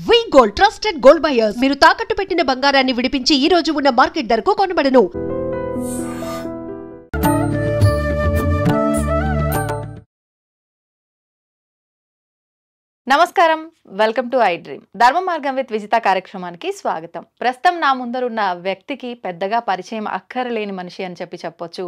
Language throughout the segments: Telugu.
వి గోల్డ్ ట్రస్టెడ్ గోల్డ్ బయర్స్ మీరు తాకట్టు పెట్టిన బంగారాన్ని విడిపించి ఈ రోజు ఉన్న మార్కెట్ ధరకు కొనబడను. నమస్కారం, వెల్కమ్ టు ఐ డ్రీమ్. ధర్మ మార్గం విత్ విజిత కార్యక్రమానికి స్వాగతం. ప్రస్తుతం నా ముందరున్న వ్యక్తికి పెద్దగా పరిచయం అక్కరలేని మనిషి అని చెప్పొచ్చు.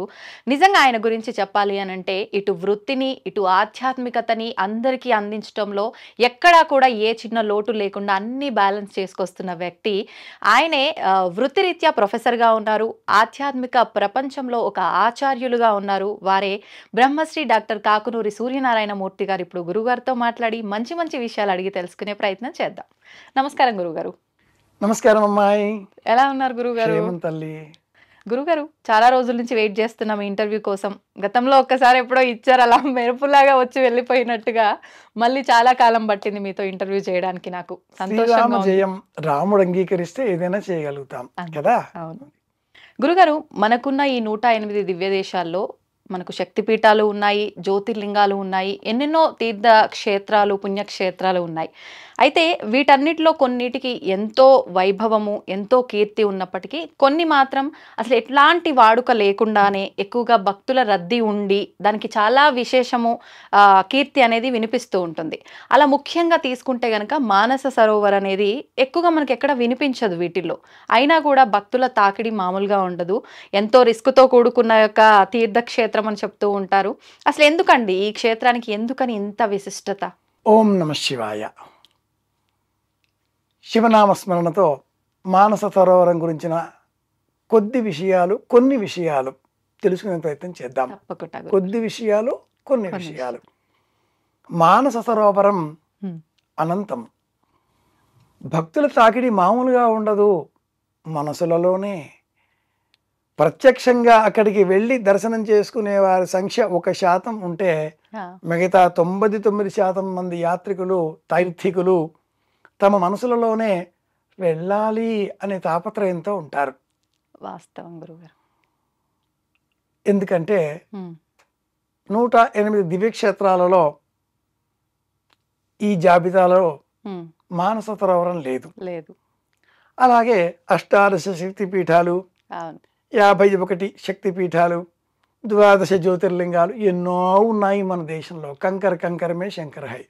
నిజంగా ఆయన గురించి చెప్పాలి అని అంటే ఇటు వృత్తిని ఇటు ఆధ్యాత్మికతని అందరికీ అందించడంలో ఎక్కడా కూడా ఏ చిన్న లోటు లేకుండా అన్ని బ్యాలెన్స్ చేసుకొస్తున్న వ్యక్తి ఆయనే. వృత్తిరీత్యా ప్రొఫెసర్గా ఉన్నారు, ఆధ్యాత్మిక ప్రపంచంలో ఒక ఆచార్యులుగా ఉన్నారు. వారే బ్రహ్మశ్రీ డాక్టర్ కాకునూరి సూర్యనారాయణ మూర్తి గారు. ఇప్పుడు గురుగారితో మాట్లాడి మంచి మంచి విషయాలు అడిగి తెలుసుకునే ప్రయత్నం చేద్దాం. నమస్కారం గురుగారు. నమస్కారం అమ్మాయి, ఎలా ఉన్నారు గురుగారు? తల్లి. గురుగారు, చాలా రోజుల నుంచి వెయిట్ చేస్తున్నాం ఇంటర్వ్యూ కోసం. గతంలో ఒక్కసారి ఎప్పుడో ఇచ్చారు, అలా మెరుపులాగా వచ్చి వెళ్ళిపోయినట్టుగా. మళ్ళీ చాలా కాలం పట్టింది మీతో ఇంటర్వ్యూ చేయడానికి. నాకు సంతోషంగా ఉంది. రాముడు అంగీకరిస్తే ఏదైనా చేయగలుగుతాం కదా. అవును గురుగారు, మనకున్న ఈ 108 దివ్య దేశాల్లో మనకు శక్తిపీఠాలు ఉన్నాయి, జ్యోతిర్లింగాలు ఉన్నాయి, ఎన్నెన్నో తీర్థ క్షేత్రాలు, పుణ్యక్షేత్రాలు ఉన్నాయి. అయితే వీటన్నిటిలో కొన్నిటికి ఎంతో వైభవము, ఎంతో కీర్తి ఉన్నప్పటికీ కొన్ని మాత్రం అసలు ఎట్లాంటి వాడుక లేకుండానే ఎక్కువగా భక్తుల రద్దీ ఉండి దానికి చాలా విశేషము, కీర్తి అనేది వినిపిస్తూ ఉంటుంది. అలా ముఖ్యంగా తీసుకుంటే కనుక మానస సరోవర్ అనేది ఎక్కువగా మనకి ఎక్కడ వినిపించదు వీటిల్లో. అయినా కూడా భక్తుల తాకిడి మామూలుగా ఉండదు. ఎంతో రిస్క్తో కూడుకున్న యొక్క తీర్థక్షేత్రం అని చెప్తూ ఉంటారు. అసలు ఎందుకండి ఈ క్షేత్రానికి ఎందుకని ఇంత విశిష్టత? ఓం నమ శివాయ. శివనామస్మరణతో మానస సరోవరం గురించిన కొన్ని విషయాలు తెలుసుకునే ప్రయత్నం చేద్దాం. కొన్ని విషయాలు. మానస సరోవరం అనంతం. భక్తుల తాకిడి మామూలుగా ఉండదు. మనసులలోనే ప్రత్యక్షంగా అక్కడికి వెళ్ళి దర్శనం చేసుకునే వారి సంఖ్య 1% ఉంటే మిగతా 99% మంది యాత్రికులు, తీర్థికులు తమ మనసులలోనే వెళ్ళాలి అనే తాపత్రయంతో ఉంటారు. వాస్తవం గురుగారు. ఎందుకంటే 108 దివ్యక్షేత్రాలలో ఈ జాబితాలో మానస సరోవరం లేదు. అలాగే 18 శక్తిపీఠాలు, 51 శక్తిపీఠాలు, 12 జ్యోతిర్లింగాలు ఎన్నో ఉన్నాయి మన దేశంలో. కంకరమే శంకర హై.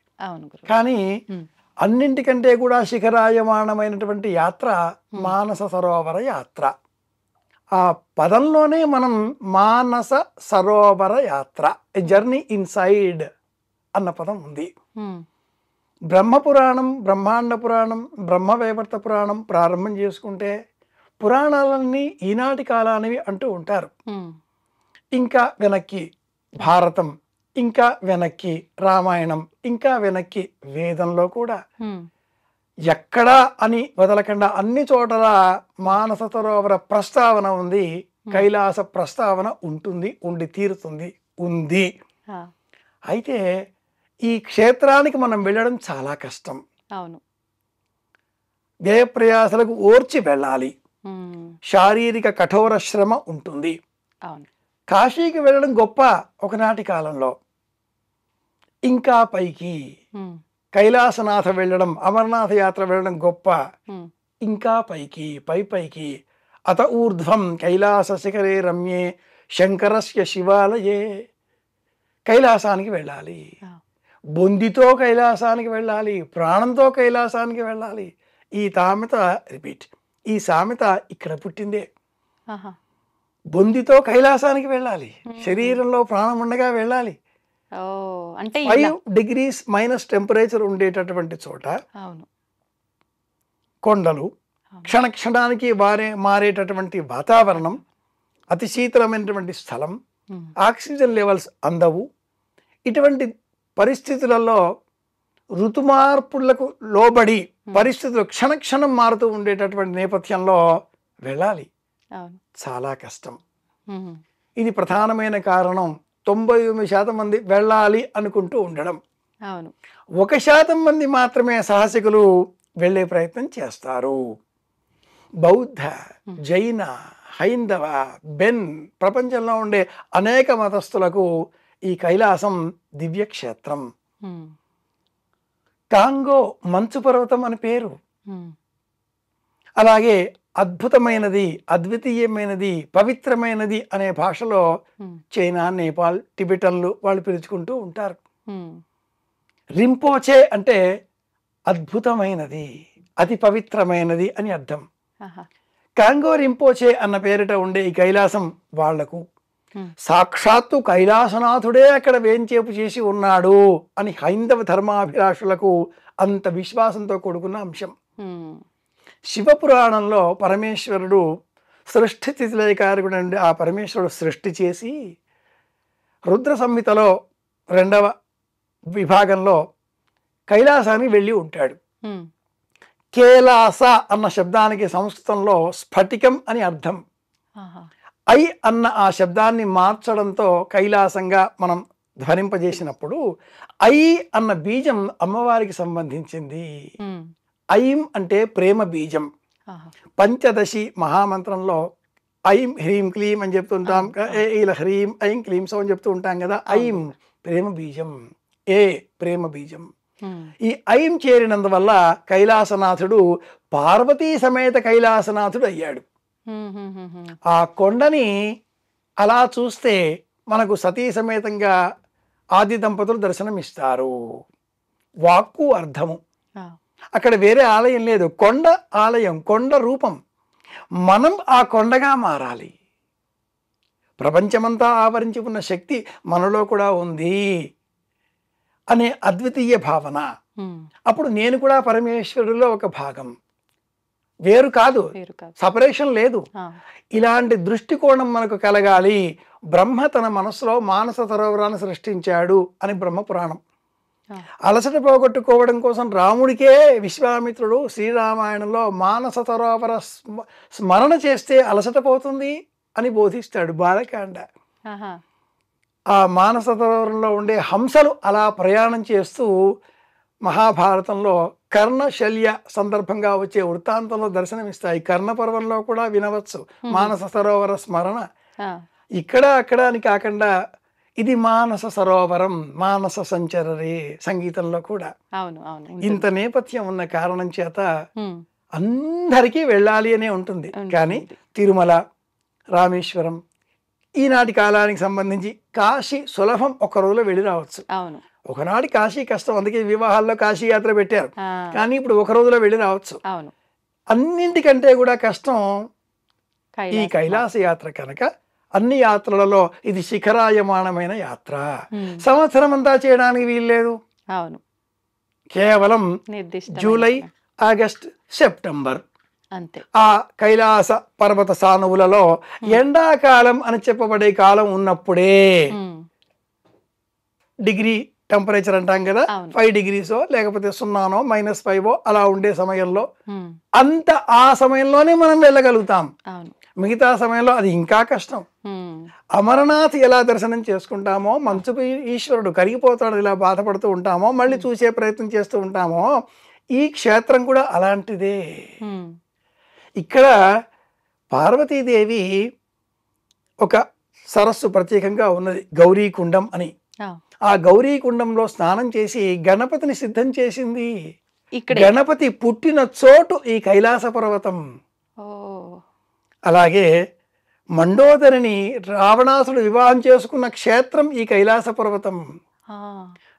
కానీ అన్నింటికంటే కూడా శిఖరాయమానమైనటువంటి యాత్ర మానస సరోవర యాత్ర. ఆ పదంలోనే మనం మానస సరోవర యాత్ర, ఎ జర్నీ ఇన్సైడ్ అన్న పదం ఉంది. బ్రహ్మపురాణం, బ్రహ్మాండ పురాణం, బ్రహ్మవైవర్త పురాణం ప్రారంభం చేసుకుంటే పురాణాలన్నీ ఈనాటి కాలానివి అంటూ ఉంటారు. ఇంకా వెనక్కి భారతం, ఇంకా వెనక్కి రామాయణం, ఇంకా వెనక్కి వేదంలో కూడా ఎక్కడా అని వదలకుండా అన్ని చోటల మానస సరోవర ప్రస్తావన ఉంది. కైలాస ప్రస్తావన ఉంటుంది, ఉండి తీరుతుంది, ఉంది. అయితే ఈ క్షేత్రానికి మనం వెళ్ళడం చాలా కష్టం. వ్యయప్రయాసలకు ఓర్చి వెళ్ళాలి. శారీరక కఠోర శ్రమ ఉంటుంది. కాశీకి వెళ్ళడం గొప్ప ఒకనాటి కాలంలో. ఇంకా పైకి కైలాసనాథ వెళ్ళడం, అమర్నాథ యాత్ర వెళ్ళడం గొప్ప. ఇంకా పైకి అత ఊర్ధ్వం కైలాస శిఖరే రమ్యే శంకరస్య శివాలయే. కైలాసానికి వెళ్ళాలి, బొందితో కైలాసానికి వెళ్ళాలి, ప్రాణంతో కైలాసానికి వెళ్ళాలి. ఈ సామెత ఇక్కడ పుట్టిందే. బొందితో కైలాసానికి వెళ్ళాలి, శరీరంలో ప్రాణం ఉండగా వెళ్ళాలి. 5 degrees మైనస్ టెంపరేచర్ ఉండేటటువంటి చోట, కొండలు, క్షణానికి మారేటటువంటి వాతావరణం, అతి శీతలమైనటువంటి స్థలం, ఆక్సిజన్ లెవెల్స్ అందవు. ఇటువంటి పరిస్థితులలో ఋతుమార్పులకు లోబడి పరిస్థితులు క్షణం మారుతూ ఉండేటటువంటి నేపథ్యంలో వెళ్ళాలి. చాలా కష్టం. ఇది ప్రధానమైన కారణం. 99% మంది వెళ్ళాలి అనుకుంటూ ఉండడం, 1% మంది మాత్రమే సాహసికులు వెళ్ళే ప్రయత్నం చేస్తారు. బౌద్ధ, జైన, హైందవ, బెన్ ప్రపంచంలో ఉండే అనేక మతస్థులకు ఈ కైలాసం దివ్యక్షేత్రం. కాంగో మంచు పర్వతం అని పేరు. ఉమ్, అలాగే అద్భుతమైనది, అద్వితీయమైనది, పవిత్రమైనది అనే భాషలో ఉమ్, చైనా, నేపాల్, టిబెటన్లు వాళ్ళు పిలుచుకుంటూ ఉంటారు. ఉమ్, రింపోచే అంటే అద్భుతమైనది, అతి పవిత్రమైనది అని అర్థం. ఆహా, కాంగో రింపోచే అన్న పేరిట ఉండే ఈ కైలాసం వాళ్లకు ఉమ్, సాక్షాత్తు కైలాసనాథుడే అక్కడ వేంచేపు చేసి ఉన్నాడు అని హైందవ ధర్మాభిలాషులకు అంత విశ్వాసంతో కూడుకున్న అంశం. ఉమ్, శివపురాణంలో పరమేశ్వరుడు సృష్టి స్థితిలయకారకుడు నుండి ఆ పరమేశ్వరుడు సృష్టి చేసి రుద్ర సంహితలో 2వ విభాగంలో కైలాసానికి వెళ్ళి ఉంటాడు. ఉమ్, కేలాస అన్న శబ్దానికి సంస్కృతంలో స్ఫటికం అని అర్థం. ఆహా, ఐ అన్న ఆ శబ్దాన్ని మార్చడంతో కైలాసంగా మనం ధ్వనింపజేసినప్పుడు ఐ అన్న బీజం అమ్మవారికి సంబంధించింది. ఉమ్, ఐం అంటే ప్రేమ బీజం. ఆహా, పంచదశి మహామంత్రంలో ఐం హ్రీం క్లీం అని చెప్తుంటాం. ఇలా హ్రీం ఐం క్లీం సో అని చెప్తూ ఉంటాం కదా. ఐం ప్రేమ బీజం, ఏ ప్రేమ బీజం. ఉమ్, ఈ ఐం చేరినందువల్ల కైలాసనాథుడు పార్వతీ సమేత కైలాసనాథుడు అయ్యాడు. ఉమ్, ఉమ్, ఉమ్, ఉమ్, ఆ కొండని అలా చూస్తే మనకు సతీ సమేతంగా ఆది దంపతులు దర్శనమిస్తారు. వాక్కు అర్థము. ఆ, అక్కడ వేరే ఆలయం లేదు, కొండ ఆలయం, కొండ రూపం. మనం ఆ కొండగా మారాలి. ప్రపంచమంతా ఆవరించి ఉన్న శక్తి మనలో కూడా ఉంది అనే అద్వితీయ భావన. ఉమ్, అప్పుడు నేను కూడా పరమేశ్వరుడిలో ఒక భాగం, వేరు కాదు, పేరు కాదు. సపరేషన్ లేదు. ఆ, ఇలాంటి దృష్టికోణం మనకు కలగాలి. బ్రహ్మ తన మనసులో మానస సరోవరాన్ని సృష్టించాడు అని బ్రహ్మ పురాణం. ఆ, అలసట పోగొట్టుకోవడం కోసం రాముడికే విశ్వామిత్రుడు శ్రీరామాయణంలో మానస సరోవర స్మరణ చేస్తే అలసట పోతుంది అని బోధిస్తాడు బాలకాండ. ఆహా, ఆ మానస సరోవరంలో ఉండే హంసలు అలా ప్రయాణం చేస్తూ మహాభారతంలో కర్ణశల్య సందర్భంగా వచ్చే వృత్తాంతంలో దర్శనమిస్తాయి. కర్ణపర్వంలో కూడా వినవచ్చు మానస సరోవర స్మరణ. ఆ, ఇక్కడ అక్కడ అని కాకుండా ఇది మానస సరోవరం, మానస సంచరరే సంగీతంలో కూడా. అవును అవును, ఇంత నేపథ్యం ఉన్న కారణం చేత ఉమ్, అందరికీ వెళ్ళాలి అనే ఉంటుంది. కానీ తిరుమల, రామేశ్వరం ఈనాటి కాలానికి సంబంధించి కాశీ సులభం, ఒక రోజులో వెళ్ళి రావచ్చు. అవును, ఒకనాటి కాశీ కష్టం, అందుకే వివాహాల్లో కాశీ యాత్ర పెట్టారు. ఆ, కానీ ఇప్పుడు ఒక రోజులో వెళ్ళి రావచ్చు. అవును, అన్నింటికంటే కూడా కష్టం ఈ కైలాసం. కైలాస యాత్ర కనుక అన్ని యాత్రలలో ఇది శిఖరాయమానమైన యాత్ర. ఉమ్, సంవత్సరం అంతా చేయడానికి వీల్లేదు. అవును, కేవలం నిర్దిష్ట జూలై, ఆగస్ట్, సెప్టెంబర్ అంతే. ఆ కైలాస పర్వత సానువులలో ఎండాకాలం అని చెప్పబడే కాలం ఉన్నప్పుడే ఉమ్, డిగ్రీ టెంపరేచర్ అంటాం కదా, అవును. 5 degrees లేకపోతే 0 -5 అలా ఉండే సమయంలో ఉమ్, అంత ఆ సమయంలోనే మనం వెళ్ళగలుగుతాం. అవును, మిగతా సమయంలో అది ఇంకా కష్టం. ఉమ్, అమరనాథ్ ఎలా దర్శనం చేసుకుంటామో, మంచుకు ఈశ్వరుడు కరిగిపోతాడు ఇలా బాధపడుతూ ఉంటామో, మళ్ళీ చూసే ప్రయత్నం చేస్తూ ఉంటామో, ఈ క్షేత్రం కూడా అలాంటిదే. ఉమ్, ఇక్కడ పార్వతీదేవి ఒక సరస్సు ప్రత్యేకంగా ఉన్నది, గౌరీకుండం అని. ఆ, ఆ గౌరీకుండంలో స్నానం చేసి గణపతిని సిద్ధం చేసింది. ఇక్కడే. గణపతి పుట్టిన చోటు ఈ కైలాస పర్వతం. ఓ, అలాగే మండోదరిని రావణాసుడు వివాహం చేసుకున్న క్షేత్రం ఈ కైలాస పర్వతం. ఆ,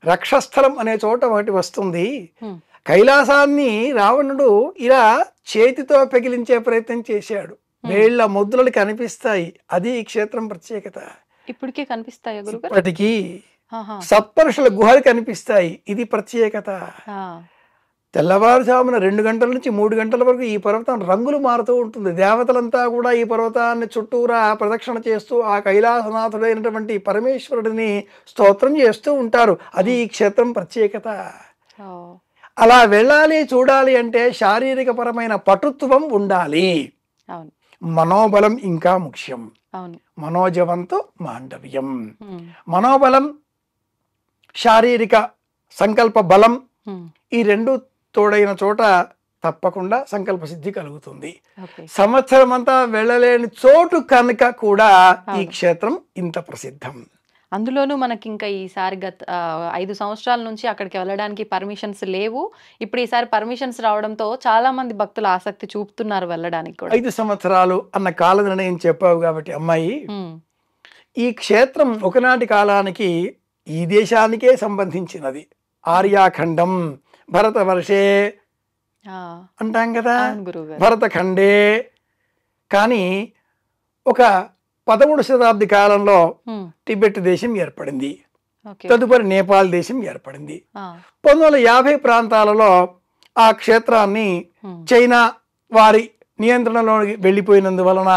రక్షస్థలం అనే చోట ఒకటి వస్తుంది. ఉమ్, కైలాసాన్ని రావణుడు ఇలా చేతితో పెగిలించే ప్రయత్నం చేశాడు. వేళ్ల ముద్రలు కనిపిస్తాయి. అది ఈ క్షేత్రం ప్రత్యేకత. ఇప్పటికే కనిపిస్తాయా గురుగారు? ఇప్పటికీ ఆహా, సప్తర్షుల గుహలు కనిపిస్తాయి. ఇది ప్రత్యేకత. ఆ, తెల్లవారుజామున 2 గంటల నుంచి 3 గంటల వరకు ఈ పర్వతం రంగులు మారుతూ ఉంటుంది. దేవతలంతా కూడా ఈ పర్వతాన్ని చుట్టూరా ప్రదక్షిణ చేస్తూ ఆ కైలాసనాథుడైనటువంటి పరమేశ్వరుడిని స్తోత్రం చేస్తూ ఉంటారు. అది ఈ క్షేత్రం ప్రత్యేకత. ఓ, అలా వెళ్ళాలి, చూడాలి అంటే శారీరక పరమైన పటుత్వం ఉండాలి. అవును, మనోబలం ఇంకా ముఖ్యం. అవును, మనోజవంతో మాండవ్యం. ఉమ్, మనోబలం, శారీరక సంకల్ప బలం, ఉమ్, ఈ రెండు తోడైన చోట తప్పకుండా సంకల్ప సిద్ధి కలుగుతుంది. ఓకే. సంవత్సరం అంతా వెళ్ళలేని చోటు కనుక కూడా ఈ క్షేత్రం ఇంత ప్రసిద్ధం. అందులోనూ మనకి ఇంకా ఈసారి 5 సంవత్సరాల నుంచి అక్కడికి వెళ్ళడానికి పర్మిషన్స్ లేవు. ఇప్పుడు ఈసారి పర్మిషన్స్ రావడంతో చాలా మంది భక్తులు ఆసక్తి చూపుతున్నారు వెళ్ళడానికి కూడా. 5 సంవత్సరాలు అన్న కాల నిర్ణయం చెప్పావు కాబట్టి అమ్మాయి, ఈ క్షేత్రం ఒకనాటి కాలానికి ఈ దేశానికే సంబంధించినది. ఆర్యాఖండం భరతవర్షే అంటాం కదా, భరతఖండే. కానీ ఒక 11వ శతాబ్ది కాలంలో టిబెట్ దేశం ఏర్పడింది, తదుపరి నేపాల్ దేశం ఏర్పడింది. 1950 ప్రాంతాలలో ఆ క్షేత్రాన్ని చైనా వారి నియంత్రణలోకి వెళ్ళిపోయినందువలన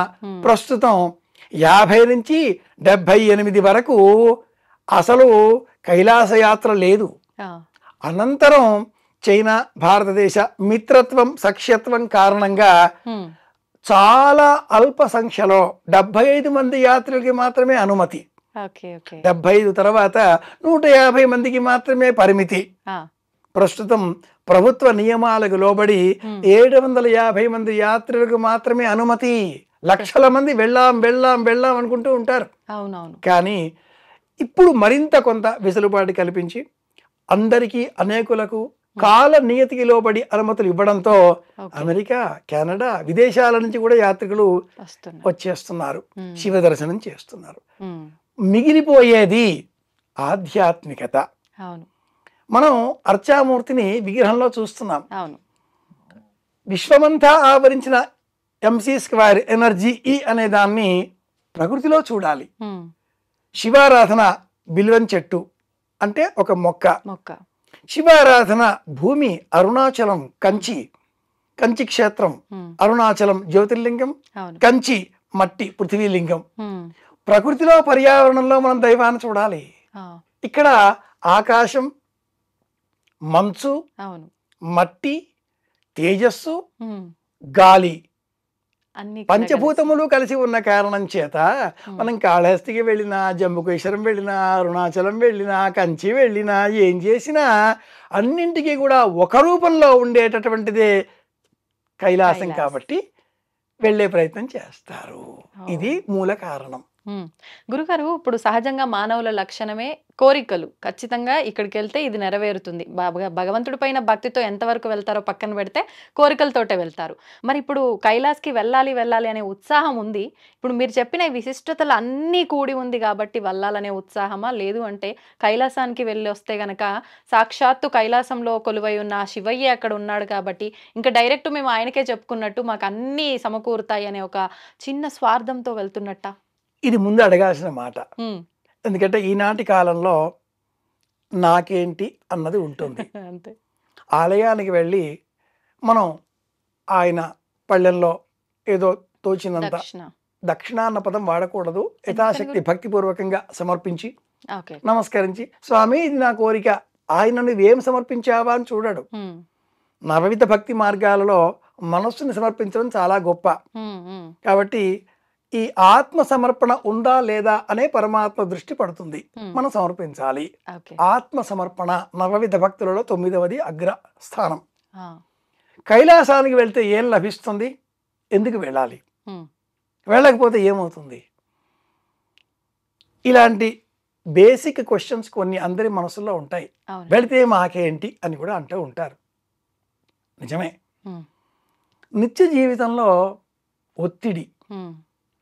ప్రస్తుతం 50 నుంచి 78 వరకు అసలు కైలాస యాత్ర లేదు. అనంతరం చైనా భారతదేశ మిత్రత్వం సఖ్యత్వం కారణంగా చాలా అల్ప సంఖ్యలో 75 మంది యాత్రికులకి మాత్రమే అనుమతి. 75 తర్వాత 150 మందికి మాత్రమే పరిమితి. ప్రస్తుతం ప్రభుత్వ నియమాలకు లోబడి 750 మంది యాత్రికులకు మాత్రమే అనుమతి. లక్షల మంది వెళ్ళాం వెళ్ళాం వెళ్ళాం అనుకుంటూ ఉంటారు. కానీ ఇప్పుడు మరింత కొంత వెసులుబాటు కల్పించి అందరికీ అనేకులకు కాల నియతికి లోబడి అనుమతులు ఇవ్వడంతో అమెరికా, కెనడా, విదేశాల నుంచి కూడా యాత్రికులు వచ్చేస్తున్నారు, శివ దర్శనం చేస్తున్నారు. మిగిలిపోయేది ఆధ్యాత్మికత. మనం అర్చామూర్తిని విగ్రహంలో చూస్తున్నాం. విశ్వమంతా ఆవరించిన MC² ఎనర్జీ ఈ అనే దాన్ని ప్రకృతిలో చూడాలి. శివారాధన బిల్వం చెట్టు అంటే ఒక మొక్క. శివారాధన భూమి అరుణాచలం, కంచి క్షేత్రం, అరుణాచలం జ్యోతిర్లింగం, కంచి మట్టి పృథ్వీలింగం. ప్రకృతిలో పర్యావరణంలో మనం దైవాన్ని చూడాలి. ఇక్కడ ఆకాశం, మంచు, మట్టి, తేజస్సు, గాలి, పంచభూతములు కలిసి ఉన్న కారణం చేత మనం కాళహస్తికి వెళ్ళినా, జంబుకేశ్వరం వెళ్ళినా, అరుణాచలం వెళ్ళినా, కంచి వెళ్ళినా, ఏం చేసినా అన్నింటికీ కూడా ఒక రూపంలో ఉండేటటువంటిదే కైలాసం కాబట్టి వెళ్ళే ప్రయత్నం చేస్తారు. ఇది మూల కారణం. గురుగారు, ఇప్పుడు సహజంగా మానవుల లక్షణమే కోరికలు. ఖచ్చితంగా ఇక్కడికి వెళ్తే ఇది నెరవేరుతుంది. భగవంతుడి పైన భక్తితో ఎంతవరకు వెళ్తారో పక్కన పెడితే కోరికలతోటే వెళ్తారు. మరి ఇప్పుడు కైలాస్కి వెళ్ళాలి వెళ్ళాలి అనే ఉత్సాహం ఉంది. ఇప్పుడు మీరు చెప్పిన విశిష్టతలు అన్నీ కూడి ఉంది కాబట్టి వెళ్ళాలనే ఉత్సాహమా, లేదు అంటే కైలాసానికి వెళ్ళి వస్తే గనక సాక్షాత్తు కైలాసంలో కొలువై ఉన్న శివయ్య అక్కడ ఉన్నాడు కాబట్టి ఇంకా డైరెక్ట్ మేము ఆయనకే చెప్పుకున్నట్టు మాకు అన్నీ సమకూరుతాయి అనే ఒక చిన్న స్వార్థంతో వెళ్తున్నట్ట? ఇది ముందు అడగాల్సిన మాట. ఎందుకంటే ఈనాటి కాలంలో నాకేంటి అన్నది ఉంటుంది. ఆలయానికి వెళ్ళి మనం ఆయన పళ్ళెంలో ఏదో తోచినంత, దక్షిణ అన్న పదం వాడకూడదు, యథాశక్తి భక్తిపూర్వకంగా సమర్పించి నమస్కరించి, స్వామి ఇది నా కోరిక, ఆయన నువ్వేం సమర్పించావా అని చూడడు. నవవిధ భక్తి మార్గాలలో మనస్సుని సమర్పించడం చాలా గొప్ప. కాబట్టి ఈ ఆత్మ సమర్పణ ఉందా లేదా అనే పరమాత్మ దృష్టి పడుతుంది. మనం సమర్పించాలి. ఆత్మ సమర్పణ నవవిధ భక్తులలో 9వది అగ్ర స్థానం. కైలాసానికి వెళ్తే ఏం లభిస్తుంది? ఎందుకు వెళ్ళాలి? వెళ్ళకపోతే ఏమవుతుంది? ఇలాంటి బేసిక్ క్వశ్చన్స్ కొన్ని అందరి మనసులో ఉంటాయి. వెళితే మాకేంటి అని కూడా అంటూ ఉంటారు. నిజమే. నిత్య జీవితంలో ఒత్తిడి,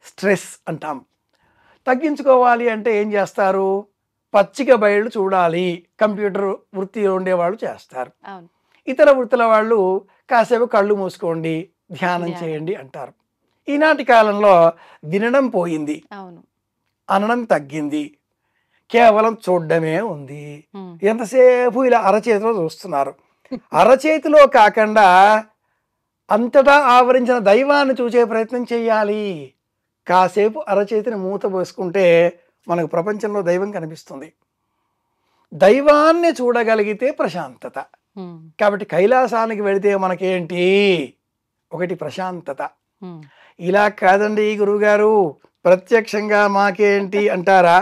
స్ట్రెస్ అంటాం. తగ్గించుకోవాలి అంటే ఏం చేస్తారు? పచ్చిక బయళ్ళు చూడాలి. కంప్యూటర్ వృత్తిలో ఉండేవాళ్ళు చేస్తారు. ఇతర వృత్తుల వాళ్ళు కాసేపు కళ్ళు మూసుకోండి, ధ్యానం చేయండి అంటారు. ఈనాటి కాలంలో వినడం పోయింది, అనడం తగ్గింది, కేవలం చూడడమే ఉంది. ఎంతసేపు ఇలా అరచేతిలో చూస్తున్నారు. అరచేతిలో కాకుండా అంతటా ఆవరించిన దైవాన్ని చూసే ప్రయత్నం చేయాలి. కాసేపు అరచేతిని మూత పోసుకుంటే మనకు ప్రపంచంలో దైవం కనిపిస్తుంది. దైవాన్ని చూడగలిగితే ప్రశాంతత. కాబట్టి కైలాసానికి వెళితే మనకేంటి? ఒకటి ప్రశాంతత. ఇలా కాదండి గురువుగారు, ప్రత్యక్షంగా మాకేంటి అంటారా?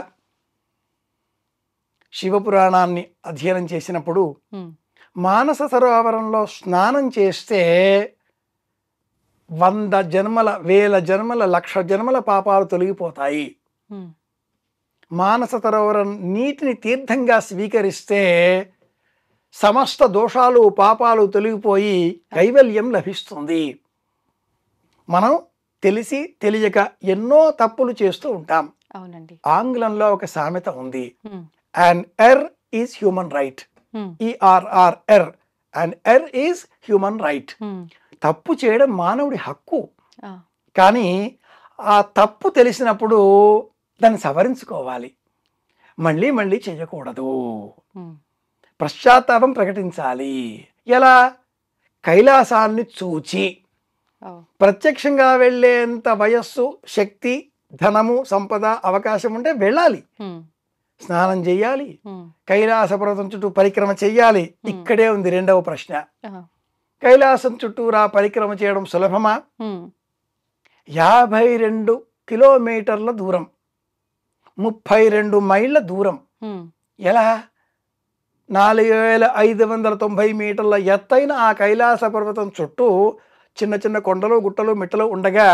శివపురాణాన్ని అధ్యయనం చేసినప్పుడు మానస సరోవరంలో స్నానం చేస్తే 100 జన్మల, 1000 జన్మల, 1,00,000 జన్మల పాపాలు తొలగిపోతాయి. మానస సరోవరం నీటిని తీర్థంగా స్వీకరిస్తే సమస్త దోషాలు పాపాలు తొలగిపోయి కైవల్యం లభిస్తుంది. మనం తెలిసి తెలియక ఎన్నో తప్పులు చేస్తూ ఉంటాం. అవునండి. ఆంగ్లంలో ఒక సామెత ఉంది, an error is human right. ERR an error is human right. తప్పు చేయడం మానవుడి హక్కు. కానీ ఆ తప్పు తెలిసినప్పుడు దాన్ని సవరించుకోవాలి, మళ్ళీ మళ్ళీ చేయకూడదు, పశ్చాత్తాపం ప్రకటించాలి. ఎలా? కైలాసాన్ని చూచి ప్రత్యక్షంగా వెళ్ళేంత వయస్సు, శక్తి, ధనము, సంపద, అవకాశం ఉంటే వెళ్ళాలి, స్నానం చెయ్యాలి, కైలాస పర్వతం చుట్టూ పరిక్రమ చెయ్యాలి. ఇక్కడే ఉంది రెండవ ప్రశ్న. కైలాసం చుట్టూరా పరిక్రమ చేయడం సులభమా? 52 కిలోమీటర్ల దూరం, 32 మైళ్ళ దూరం. ఎలా? 4590 మీటర్ల ఎత్తైన ఆ కైలాస పర్వతం చుట్టూ చిన్న చిన్న కొండలు, గుట్టలు, మిట్టలు ఉండగా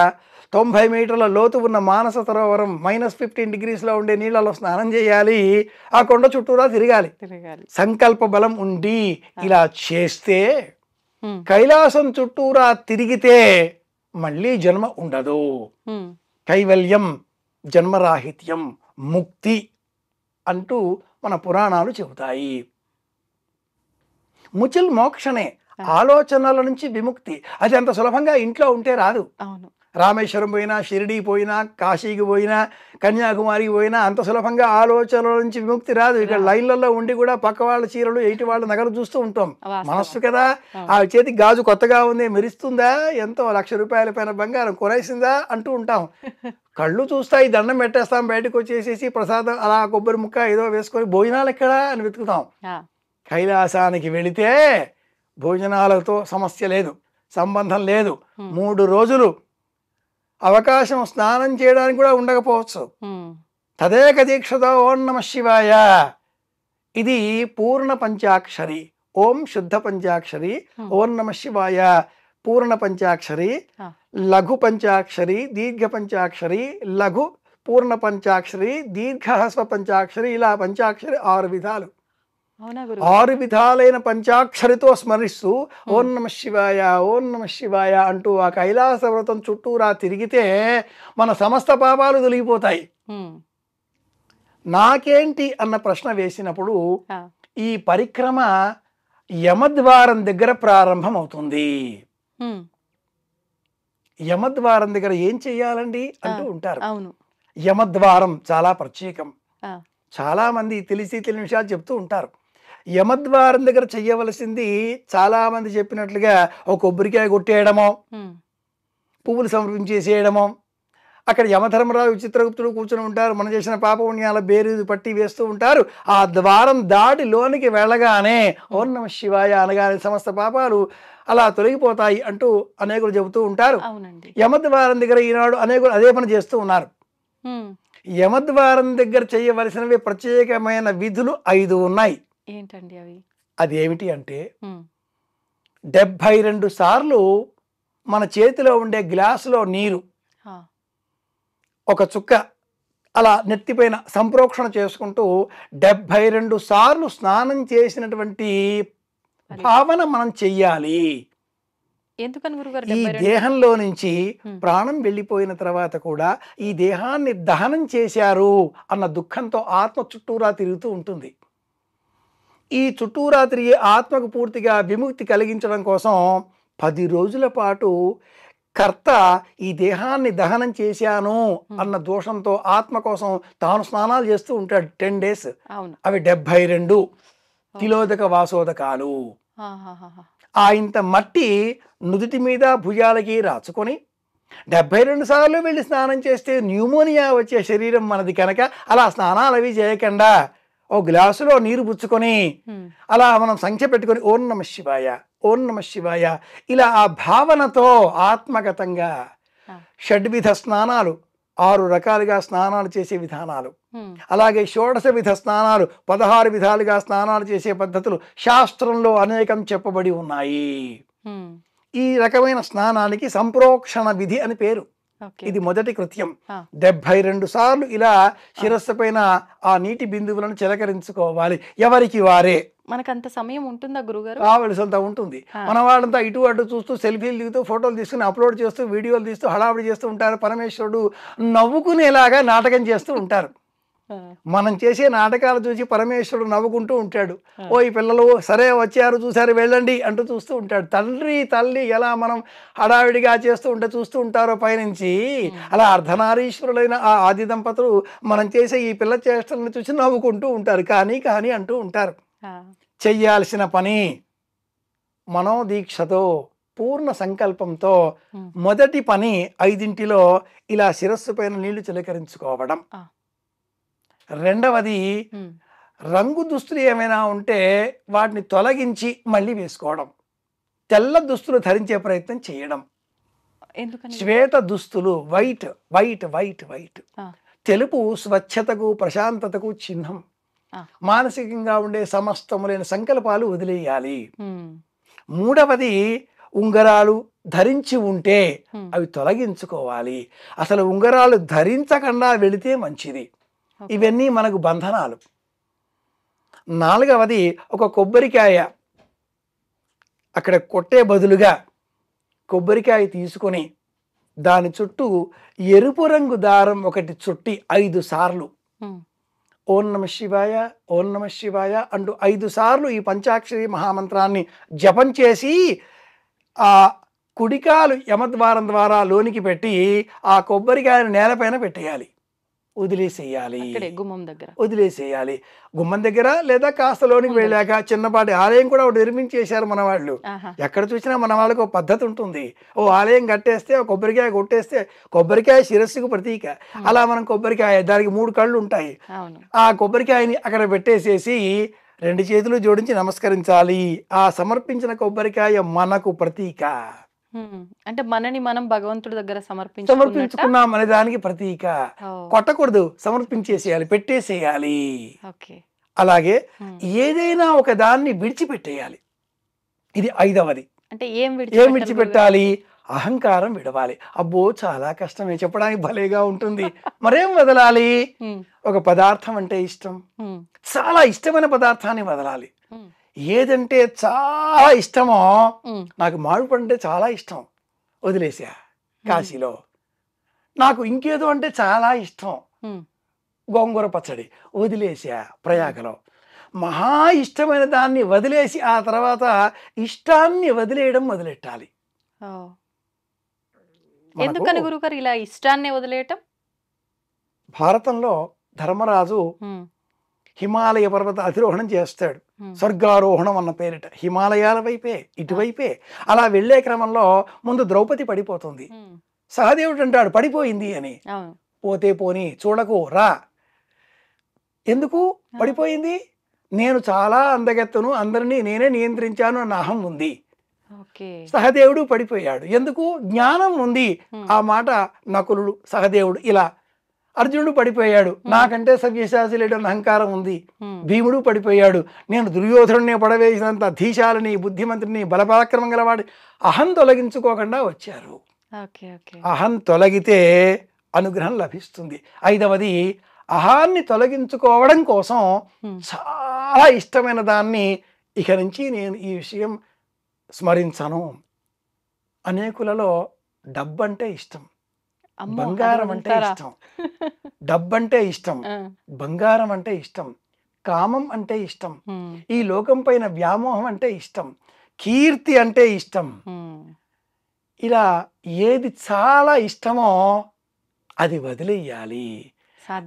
90 మీటర్ల లోతు ఉన్న మానస సరోవరం -15 డిగ్రీస్లో ఉండే నీళ్ళలో స్నానం చేయాలి, ఆ కొండ చుట్టూరా తిరగాలి. సంకల్ప బలం ఉండి ఇలా చేస్తే కైలాసం చుట్టూరా తిరిగితే మళ్ళీ జన్మ ఉండదు. కైవల్యం, జన్మరాహిత్యం, ముక్తి అంటూ మన పురాణాలు చెబుతాయి. ముచిల్ మోక్షనే, ఆలోచనల నుంచి విముక్తి. అది అంత సులభంగా ఇంట్లో ఉంటే రాదు. రామేశ్వరం పోయినా, షిరిడి పోయినా, కాశీకి పోయినా, కన్యాకుమారికి పోయినా అంత సులభంగా ఆలోచనల నుంచి విముక్తి రాదు. ఇక్కడ లైన్లలో ఉండి కూడా పక్క వాళ్ళ చీరలు, ఎయిటి వాళ్ళ నగలు చూస్తూ ఉంటాం. మనస్సు కదా, ఆ చేతికి గాజు కొత్తగా ఉంది, మెరుస్తుందా, ఎంతో 1,00,000 రూపాయల పైన బంగారం కొనేసిందా అంటూ ఉంటాం. కళ్ళు చూస్తాయి, దండం పెట్టేస్తాం, బయటకు వచ్చేసేసి ప్రసాదం అలా కొబ్బరి ముక్క ఏదో వేసుకొని భోజనాలు ఎక్కడా అని వెతుకుతాం. కైలాసానికి వెళితే భోజనాలతో సమస్య లేదు, సంబంధం లేదు. 3 రోజులు అవకాశం స్నానం చేయడానికి కూడా ఉండకపోవచ్చు. తదేక దీక్షతో ఓం నమ శివాయ. ఇది పూర్ణ పంచాక్షరి. ఓం శుద్ధ పంచాక్షరి, ఓం నమ శివాయ పూర్ణ పంచాక్షరి, లఘు పంచాక్షరి, దీర్ఘ పంచాక్షరి, లఘు పూర్ణ పంచాక్షరి, దీర్ఘ హ్రస్వ పంచాక్షరి, ఇలా పంచాక్షరి 6 విధాలు. 6 విధాలైన పంచాక్షరితో స్మరిస్తూ ఓం నమ శివాయ, ఓం నమ శివాయ అంటూ ఆ కైలాస వ్రతం చుట్టూరా తిరిగితే మన సమస్త పాపాలు తొలగిపోతాయి. నాకేంటి అన్న ప్రశ్న వేసినప్పుడు ఈ పరిక్రమ యమద్వారం దగ్గర ప్రారంభం అవుతుంది. యమద్వారం దగ్గర ఏం చెయ్యాలండి అంటూ ఉంటారు. యమద్వారం చాలా ప్రత్యేకం. చాలా మంది తెలిసి తెలియని విషయాలు చెప్తూ ఉంటారు. యమద్వారం దగ్గర చెయ్యవలసింది చాలా మంది చెప్పినట్లుగా ఒక కొబ్బరికాయ కొట్టేయడమో, పువ్వులు సమర్పించేసేయడమో, అక్కడ యమధర్మరాజు, చిత్రగుప్తుడు కూర్చొని ఉంటారు, మనం చేసిన పాపపుణ్యాల బేరీజు పట్టి వేస్తూ ఉంటారు. ఆ ద్వారం దాటి లోనికి వెళ్ళగానే ఓం నమ శివాయ అనగానే సమస్త పాపాలు అలా తొలగిపోతాయి అంటూ అనేకులు చెబుతూ ఉంటారు. యమద్వారం దగ్గర ఈనాడు అనేకులు అదే పని చేస్తూ ఉన్నారు. యమద్వారం దగ్గర చేయవలసినవి ప్రత్యేకమైన విధులు 5 ఉన్నాయి. ఏంటండి అవి? అది ఏమిటి అంటే 72 సార్లు మన చేతిలో ఉండే గ్లాసులో నీరు ఒక చుక్క అలా నెత్తిపైన సంప్రోక్షణ చేసుకుంటూ 72 సార్లు స్నానం చేసినటువంటి భావన మనం చెయ్యాలి. ఈ దేహంలో నుంచి ప్రాణం వెళ్ళిపోయిన తర్వాత కూడా ఈ దేహాన్ని దహనం చేశారు అన్న దుఃఖంతో ఆత్మ చుట్టూరా తిరుగుతూ ఉంటుంది. ఈ చుట్టూరా తిరిగి ఆత్మకు పూర్తిగా విముక్తి కలిగించడం కోసం 10 రోజుల పాటు కర్త ఈ దేహాన్ని దహనం చేశాను అన్న దోషంతో ఆత్మ కోసం తాను స్నానాలు చేస్తూ ఉంటాడు 10 డేస్. అవి 72 తిలోదక వాసోదకాలు. ఆ ఇంత మట్టి నుదుటి మీద భుజాలకి రాచుకొని 72 సార్లు వెళ్ళి స్నానం చేస్తే న్యూమోనియా వచ్చే శరీరం మనది కనుక అలా స్నానాలు అవి చేయకుండా ఓ గ్లాసులో నీరు పుచ్చుకొని అలా మనం సంఖ్య పెట్టుకొని ఓం నమ శివాయ, ఓం నమ శివాయ ఇలా ఆ భావనతో ఆత్మగతంగా షడ్విధ స్నానాలు, 6 రకాలుగా స్నానాలు చేసే విధానాలు, అలాగే షోడశ విధ స్నానాలు 16 విధాలుగా స్నానాలు చేసే పద్ధతులు శాస్త్రంలో అనేకం చెప్పబడి ఉన్నాయి. ఈ రకమైన స్నానానికి సంప్రోక్షణ విధి అని పేరు. ఓకే. ఇది మొదటి కృత్యం. ఆ. 72 సార్లు ఇలా శిరస్సు పైన ఆ నీటి బిందువులను చిలకరించుకోవాలి, ఎవరికి వారే. మనకంత సమయం ఉంటుందా గురుగారు? కావలసినంత ఉంటుంది. మన వాళ్ళంతా ఇటు అటు చూస్తూ సెల్ఫీలు దిగుతూ ఫోటోలు తీసుకుని అప్లోడ్ చేస్తూ వీడియోలు తీస్తూ హడావిడి చేస్తూ ఉంటారు. పరమేశ్వరుడు నవ్వుకునేలాగా నాటకం చేస్తూ ఉంటారు. మనం చేసే నాటకాలు చూసి పరమేశ్వరుడు నవ్వుకుంటూ ఉంటాడు. ఓ ఈ పిల్లలు సరే వచ్చారు చూసారు వెళ్ళండి అంటూ చూస్తూ ఉంటాడు. తండ్రి తల్లి ఎలా మనం హడావిడిగా చూస్తూ ఉంటారో పైనుంచి, అలా అర్ధనారీశ్వరులైన ఆ ఆది దంపతులు మనం చేసే ఈ పిల్ల చేష్టలను చూసి నవ్వుకుంటూ ఉంటారు. కానీ అంటూ ఉంటారు. చెయ్యాల్సిన పని మనోదీక్షతో పూర్ణ సంకల్పంతో మొదటి పని 5 ఇలా శిరస్సు పైన నీళ్లు చిలకరించుకోవడం. రెండవది రంగు దుస్తులు ఏమైనా ఉంటే వాటిని తొలగించి మళ్ళీ వేసుకోవడం. తెల్ల దుస్తులు ధరించే ప్రయత్నం చేయడం. శ్వేత దుస్తులు వైట్ వైట్ వైట్ వైట్. తెలుపు స్వచ్ఛతకు ప్రశాంతతకు చిహ్నం. మానసికంగా ఉండే సమస్తములైన సంకల్పాలు వదిలేయాలి. మూడవది ఉంగరాలు ధరించి ఉంటే అవి తొలగించుకోవాలి. అసలు ఉంగరాలు ధరించకుండా వెళితే మంచిది. ఇవన్నీ మనకు బంధనాలు. నాలుగవది ఒక కొబ్బరికాయ అక్కడ కొట్టే బదులుగా కొబ్బరికాయ తీసుకొని దాని చుట్టూ ఎరుపు రంగు దారం ఒకటి చుట్టి 5 సార్లు ఓం నమ శివాయ ఓం నమ శివాయ అంటూ 5 సార్లు ఈ పంచాక్షరి మహామంత్రాన్ని జపం చేసి ఆ కుడికాలు యమద్వారం ద్వారా లోనికి పెట్టి ఆ కొబ్బరికాయను నేలపైన పెట్టేయాలి, వదిలేసేయాలి. వదిలేసేయాలి గుమ్మం దగ్గర, లేదా కాస్త లోనికి వెళ్ళాక చిన్నపాటి ఆలయం కూడా ఒకటి నిర్మించేశారు మన వాళ్ళు. ఎక్కడ చూసినా మన వాళ్ళకి ఒక పద్ధతి ఉంటుంది. ఓ ఆలయం కట్టేస్తే కొబ్బరికాయ కొట్టేస్తే కొబ్బరికాయ శిరస్సుకు ప్రతీక. అలా మనం కొబ్బరికాయ దానికి 3 కళ్ళు ఉంటాయి. ఆ కొబ్బరికాయని అక్కడ పెట్టేసేసి 2 చేతులు జోడించి నమస్కరించాలి. ఆ సమర్పించిన కొబ్బరికాయ మనకు ప్రతీక. అంటే మనని మనం భగవంతుడి దగ్గర సమర్పించుకున్నాం అనే దానికి ప్రతీక. కొట్టకూడదు, సమర్పించేసేయాలి, పెట్టేసేయాలి. అలాగే ఏదైనా ఒక దాన్ని విడిచిపెట్టేయాలి. ఇది 5వది. అంటే ఏం విడిచిపెట్టాలి? అహంకారం విడవాలి. అబ్బో చాలా కష్టమే, చెప్పడానికి భలేగా ఉంటుంది. మరేం వదలాలి? ఒక పదార్థం అంటే ఇష్టం, చాలా ఇష్టమైన పదార్థాన్ని వదలాలి. ఏదంటే చాలా ఇష్టమో, నాకు మామిడి అంటే చాలా ఇష్టం, వదిలేసా కాశీలో. నాకు ఇంకేదో అంటే చాలా ఇష్టం, గోంగూర పచ్చడి, వదిలేసా ప్రయాగలో. మహా ఇష్టమైన దాన్ని వదిలేసి ఆ తర్వాత ఇష్టాన్ని వదిలేయడం మొదలెట్టాలి. ఎందుకని గురుగారు ఇలా ఇష్టాన్ని వదిలేయటం? భారతంలో ధర్మరాజు హిమాలయ పర్వత అధిరోహణం చేస్తాడు. స్వర్గారోహణం అన్న పేరిట హిమాలయాల వైపే, ఇటువైపే. అలా వెళ్లే క్రమంలో ముందు ద్రౌపది పడిపోతుంది. సహదేవుడు అంటాడు పడిపోయింది అని. పోతే పోని, చూడకు, రా. ఎందుకు పడిపోయింది? నేను చాలా అందగెత్తను, అందరినీ నేనే నియంత్రించాను అన్న అహం ఉంది. సహదేవుడు పడిపోయాడు. ఎందుకు? జ్ఞానం ఉంది. ఆ మాట నకులుడు, సహదేవుడు, ఇలా. అర్జునుడు పడిపోయాడు, నాకంటే సవ్యసాచి లేడన్న అహంకారం ఉంది. భీముడు పడిపోయాడు, నేను దుర్యోధనుడిని పడవేసినంత ధీశాలని, బుద్ధిమంతుడిని, బలపరాక్రమం గలవాడి. అహం తొలగించుకోకుండా వచ్చారు. అహం తొలగితే అనుగ్రహం లభిస్తుంది. 5వది అహాన్ని తొలగించుకోవడం కోసం చాలా ఇష్టమైన దాన్ని ఇక నుంచి నేను ఈ విషయం స్మరించను. అనేకులలో డబ్బంటే ఇష్టం, బంగారం అంటే ఇష్టం, డబ్బంటే ఇష్టం, బంగారం అంటే ఇష్టం, కామం అంటే ఇష్టం, ఈ లోకం పైన వ్యామోహం అంటే ఇష్టం, కీర్తి అంటే ఇష్టం. ఇలా ఏది చాలా ఇష్టమో అది వదిలేయాలి.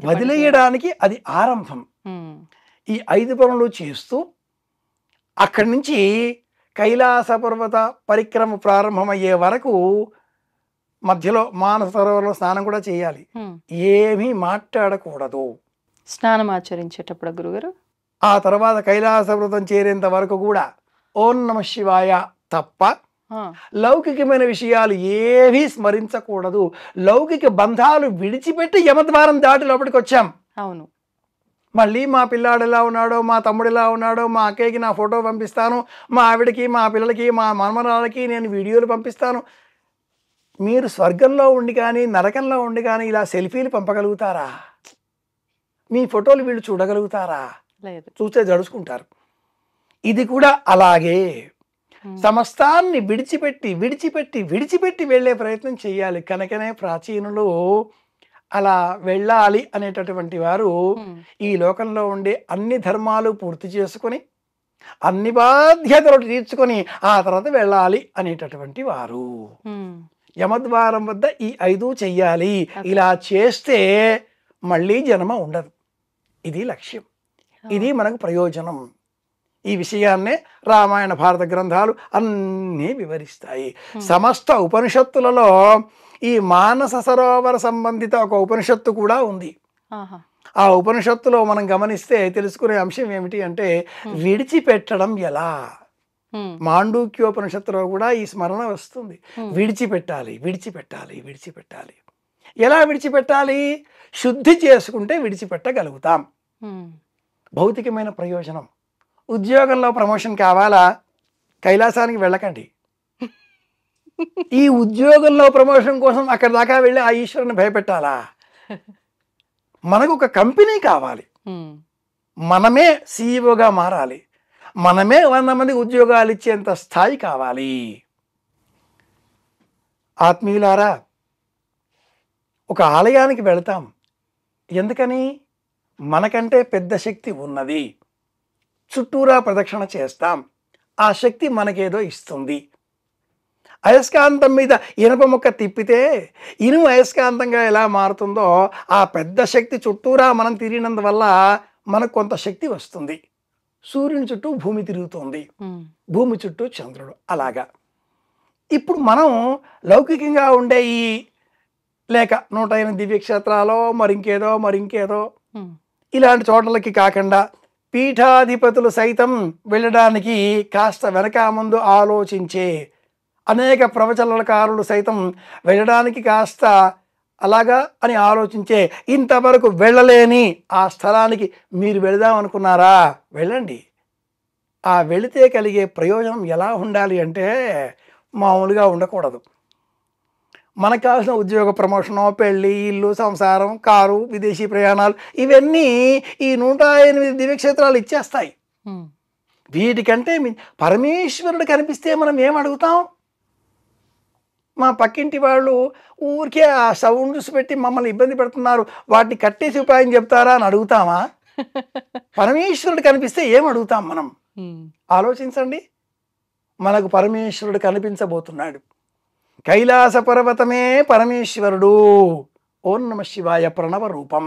వదిలేయడానికి అది ఆరంభం. ఈ 5 పనులు చేస్తూ అక్కడి నుంచి కైలాస పర్వత పరిక్రమ ప్రారంభమయ్యే వరకు మధ్యలో మానస సరోవరంలో స్నానం కూడా చేయాలి. ఏమీ మాట్లాడకూడదు స్నానం ఆచరించేటప్పుడు గురుగారు. ఆ తర్వాత కైలాస పర్వతం చేరేంత వరకు కూడా ఓం నమ శివాయ తప్ప లౌకికమైన విషయాలు ఏవీ స్మరించకూడదు. లౌకిక బంధాలు విడిచిపెట్టి యమద్వారం దాటి లోపలికి వచ్చాం. అవును. మళ్ళీ మా పిల్లాడు ఎలా ఉన్నాడో, మా తమ్ముడు ఎలా ఉన్నాడో, మా అక్కయ్యకి నా ఫోటో పంపిస్తాను, మా ఆవిడకి, మా పిల్లలకి, మా మనమరాలకి నేను వీడియోలు పంపిస్తాను. మీరు స్వర్గంలో ఉండి కానీ నరకంలో ఉండి కానీ ఇలా సెల్ఫీలు పంపగలుగుతారా? మీ ఫోటోలు వీళ్ళు చూడగలుగుతారా? లేదు. చూస్తే జడుచుకుంటారు. ఇది కూడా అలాగే సమస్తాన్ని విడిచిపెట్టి విడిచిపెట్టి విడిచిపెట్టి వెళ్ళే ప్రయత్నం చేయాలి. కనుకనే ప్రాచీనులు అలా వెళ్ళాలి అనేటటువంటి వారు ఈ లోకంలో ఉండే అన్ని ధర్మాలు పూర్తి చేసుకొని అన్ని బాధ్యతలు తీర్చుకొని ఆ తర్వాత వెళ్ళాలి అనేటటువంటి వారు. యమద్వారం వద్ద ఈ 5 చెయ్యాలి. ఇలా చేస్తే మళ్ళీ జన్మ ఉండదు. ఇది లక్ష్యం, ఇది మనకు ప్రయోజనం. ఈ విషయాన్నే రామాయణ భారత గ్రంథాలు అన్నీ వివరిస్తాయి. సమస్త ఉపనిషత్తులలో ఈ మానస సరోవర సంబంధిత ఒక ఉపనిషత్తు కూడా ఉంది. ఆ ఉపనిషత్తులో మనం గమనిస్తే తెలుసుకునే అంశం ఏమిటి అంటే విడిచిపెట్టడం ఎలా. మాండూక్యోపనిషత్తులో కూడా ఈ స్మరణ వస్తుంది. విడిచిపెట్టాలి విడిచిపెట్టాలి విడిచిపెట్టాలి. ఎలా విడిచిపెట్టాలి? శుద్ధి చేసుకుంటే విడిచిపెట్టగలుగుతాం. భౌతికమైన ప్రయోజనం. ఉద్యోగంలో ప్రమోషన్ కావాలా? కైలాసానికి వెళ్ళకండి. ఈ ఉద్యోగంలో ప్రమోషన్ కోసం అక్కడ దాకా వెళ్ళి ఆ ఈశ్వరుని భయపెట్టాలా? మనకు ఒక కంపెనీ కావాలి, మనమే సీఈఓగా మారాలి, మనమే 100 మందికి ఉద్యోగాలు ఇచ్చేంత స్థాయి కావాలి. ఆత్మీయులారా, ఒక ఆలయానికి వెళతాం. ఎందుకని? మనకంటే పెద్ద శక్తి ఉన్నది. చుట్టూరా ప్రదక్షిణ చేస్తాం. ఆ శక్తి మనకేదో ఇస్తుంది. అయస్కాంతం మీద ఇనుప ముక్క తిప్పితే ఇనుము అయస్కాంతంగా ఎలా మారుతుందో ఆ పెద్ద శక్తి చుట్టూరా మనం తిరిగినందువల్ల మనకు కొంత శక్తి వస్తుంది. సూర్యుని చుట్టూ భూమి తిరుగుతుంది, భూమి చుట్టూ చంద్రుడు. అలాగా ఇప్పుడు మనం లౌకికంగా ఉండే ఈ లేక 108 దివ్యక్షేత్రాలో మరింకేదో ఇలాంటి చోట్లకి కాకుండా పీఠాధిపతులు సైతం వెళ్ళడానికి కాస్త వెనక ముందు ఆలోచించే, అనేక ప్రవచనకారులు సైతం వెళ్ళడానికి కాస్త అలాగా అని ఆలోచించే, ఇంతవరకు వెళ్ళలేని ఆ స్థలానికి మీరు వెళదాం అనుకున్నారా? వెళ్ళండి. ఆ వెళితే కలిగే ప్రయోజనం ఎలా ఉండాలి అంటే మామూలుగా ఉండకూడదు. మనకు కావాల్సిన ఉద్యోగ ప్రమోషను, పెళ్ళి, ఇల్లు, సంసారం, కారు, విదేశీ ప్రయాణాలు ఇవన్నీ ఈ 108 దివ్యక్షేత్రాలు ఇచ్చేస్తాయి. వీటికంటే పరమేశ్వరుడు కనిపిస్తే మనం ఏం అడుగుతాం? మా పక్కింటి వాళ్ళు ఊరికే ఆ సౌండ్స్ పెట్టి మమ్మల్ని ఇబ్బంది పెడుతున్నారు, వాటిని కట్టేసి ఉపాయం చెప్తారా అని అడుగుతామా? పరమేశ్వరుడు కనిపిస్తే ఏం అడుగుతాం మనం? ఆలోచించండి. మనకు పరమేశ్వరుడు కనిపించబోతున్నాడు. కైలాస పర్వతమే పరమేశ్వరుడు. ఓం నమ శివాయ ప్రణవ రూపం.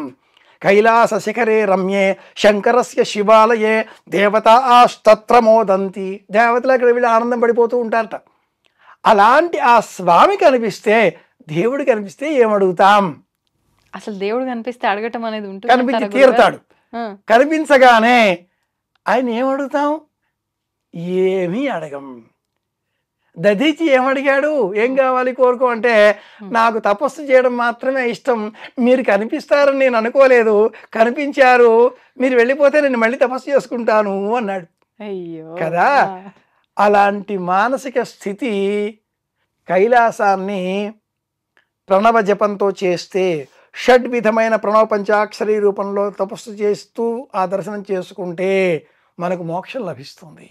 కైలాస శిఖరే రమ్యే శంకరస్య శివాలయే దేవతాస్తత్ర మోదంతి. దేవతలు అక్కడ వెళ్ళి ఆనందం పడిపోతూ ఉంటారట. అలాంటి ఆ స్వామి కనిపిస్తే, దేవుడు కనిపిస్తే ఏమడుగుతాం? అసలు దేవుడు కనిపిస్తే అడగటం అనేది ఉంటుంది. కనిపించి తీరుతాడు. కనిపించగానే ఆయన ఏమడుగుతాం? ఏమీ అడగం. దధీచి ఏమడిగాడు? ఏం కావాలి కోరుకో అంటే, నాకు తపస్సు చేయడం మాత్రమే ఇష్టం, మీరు కనిపిస్తారని నేను అనుకోలేదు, కనిపించారు, మీరు వెళ్ళిపోతే నేను మళ్ళీ తపస్సు చేసుకుంటాను అన్నాడు. అయ్యో కదా. అలాంటి మానసిక స్థితి కైలాసాన్ని ప్రణవ జపంతో చేస్తే, షడ్విధమైన ప్రణవ పంచాక్షరి రూపంలో తపస్సు చేస్తూ ఆ దర్శనం చేసుకుంటే మనకు మోక్షం లభిస్తుంది.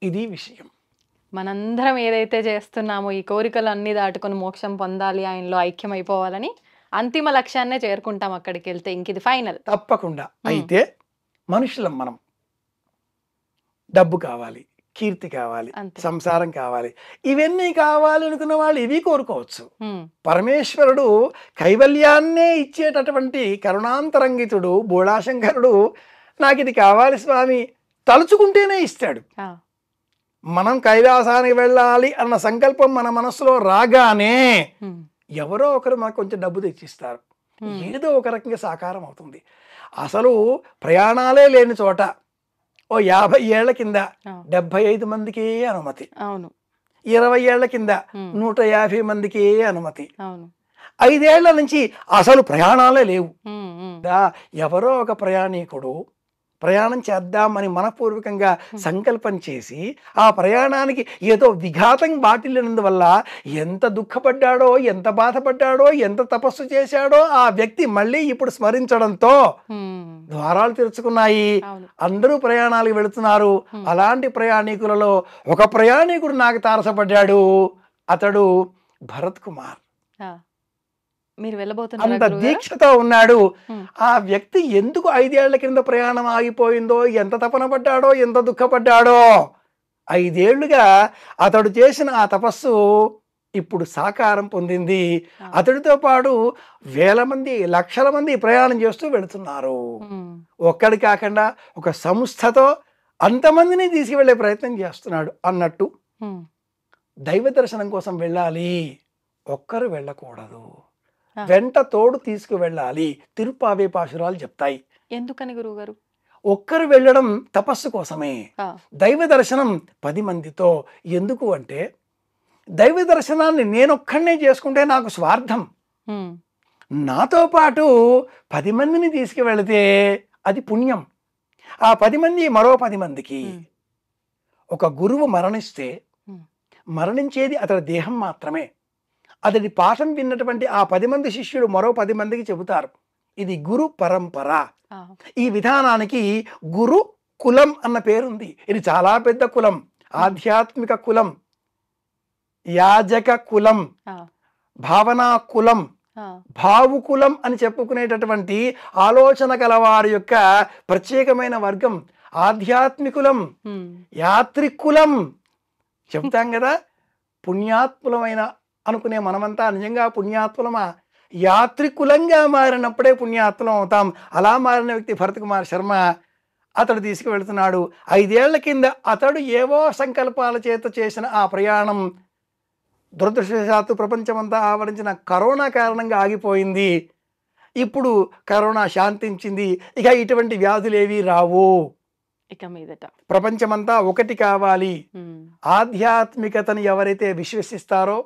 ఇది విషయం. మనందరం ఏదైతే చేస్తున్నామో ఈ కోరికలు అన్ని దాటుకొని మోక్షం పొందాలి, ఆయనలో ఐక్యం అయిపోవాలని అంతిమ లక్ష్యాన్నే చేరుకుంటాం అక్కడికి వెళ్తే. ఇంక ఇది ఫైనల్. తప్పకుండా. అయితే మనుషులం మనం. డబ్బు కావాలి, కీర్తి కావాలి, సంసారం కావాలి, ఇవన్నీ కావాలి అనుకున్న వాళ్ళు ఇవి కోరుకోవచ్చు. పరమేశ్వరుడు కైవల్యాన్నే ఇచ్చేటటువంటి కరుణాంతరంగితుడు బోళాశంకరుడు నాకు ఇది కావాలి స్వామి తలుచుకుంటేనే ఇస్తాడు. మనం కైలాసానికి వెళ్ళాలి అన్న సంకల్పం మన మనసులో రాగానే ఎవరో ఒకరు మనకు కొంచెం డబ్బు తెచ్చిస్తారు. ఏదో ఒక రకంగా సాకారం అవుతుంది. అసలు ప్రయాణాలే లేని చోట ఓ 50 ఏళ్ల కింద 75 మందికే అనుమతి, 20 ఏళ్ల కింద 150 మందికే అనుమతి, 5 ఏళ్ల నుంచి అసలు ప్రయాణాలే లేవు. ఎవరో ఒక ప్రయాణికుడు ప్రయాణం చేద్దామని మనపూర్వకంగా సంకల్పం చేసి ఆ ప్రయాణానికి ఏదో విఘాతం బాటిల్లినందువల్ల ఎంత దుఃఖపడ్డాడో, ఎంత బాధపడ్డాడో, ఎంత తపస్సు చేశాడో ఆ వ్యక్తి మళ్ళీ ఇప్పుడు స్మరించడంతో ద్వారాలు తెరుచుకున్నాయి. అందరూ ప్రయాణాలకు వెళుతున్నారు. అలాంటి ప్రయాణికులలో ఒక ప్రయాణికుడు నాకు తారసపడ్డాడు. అతడు భరత్ కుమార్. మీరు అంత వెళ్ళబోతున్నారు దీక్షతో ఉన్నాడు. ఆ వ్యక్తి ఎందుకు 5 ఏళ్ల కింద ప్రయాణం ఆగిపోయిందో, ఎంత తపన పడ్డాడో, ఎంత దుఃఖపడ్డాడో, 5 ఏళ్లుగా అతడు చేసిన ఆ తపస్సు ఇప్పుడు సాకారం పొందింది. అతడితో పాటు వేల మంది, లక్షల మంది ప్రయాణం చేస్తూ వెళుతున్నారు. ఒక్కడి కాకుండా ఒక సంస్థతో అంతమందిని తీసుకువెళ్ళే ప్రయత్నం చేస్తున్నాడు. అన్నట్టు దైవ దర్శనం కోసం వెళ్ళాలి, ఒక్కరు వెళ్ళకూడదు, వెంట తోడు తీసుకువెళ్ళాలి. తిరుపావే పాశురాలు చెప్తాయి. ఎందుకని గురువుగారు? ఒక్కరు వెళ్ళడం తపస్సు కోసమే, దైవ దర్శనం 10 మందితో. ఎందుకు అంటే దైవ దర్శనాన్ని నేనొక్కడనే చేసుకుంటే నాకు స్వార్థం. నాతో పాటు 10 మందిని తీసుకువెళితే అది పుణ్యం. ఆ 10 మంది మరో 10 మందికి. ఒక గురువు మరణిస్తే మరణించేది అతడి దేహం మాత్రమే. అతడి పాఠం విన్నటువంటి ఆ 10 మంది శిష్యుడు మరో 10 మందికి చెబుతారు. ఇది గురు పరంపర. ఈ విధానానికి గురు కులం అన్న పేరుంది. ఇది చాలా పెద్ద కులం, ఆధ్యాత్మిక కులం, యాజక కులం, భావనా కులం, భావుకులం అని చెప్పుకునేటటువంటి ఆలోచన కలవారి యొక్క ప్రత్యేకమైన వర్గం ఆధ్యాత్మికులం, యాత్రికులం చెప్తాం కదా. పుణ్యాత్ములమైన అనుకునే మనమంతా నిజంగా పుణ్యాత్ములమా? యాత్రికులంగా మారినప్పుడే పుణ్యాత్ములం అవుతాం. అలా మారిన వ్యక్తి భరత్ కుమార్ శర్మ. అతడు తీసుకువెళ్తున్నాడు. 5 ఏళ్ల కింద అతడు ఏవో సంకల్పాల చేత చేసిన ఆ ప్రయాణం దురదృష్టవశాత్తు ప్రపంచమంతా ఆవరించిన కరోనా కారణంగా ఆగిపోయింది. ఇప్పుడు కరోనా శాంతించింది. ఇక ఇటువంటి వ్యాధులేవి రావు. ఇక మీదట ప్రపంచమంతా ఒకటి కావాలి. ఆధ్యాత్మికతను ఎవరైతే విశ్వసిస్తారో,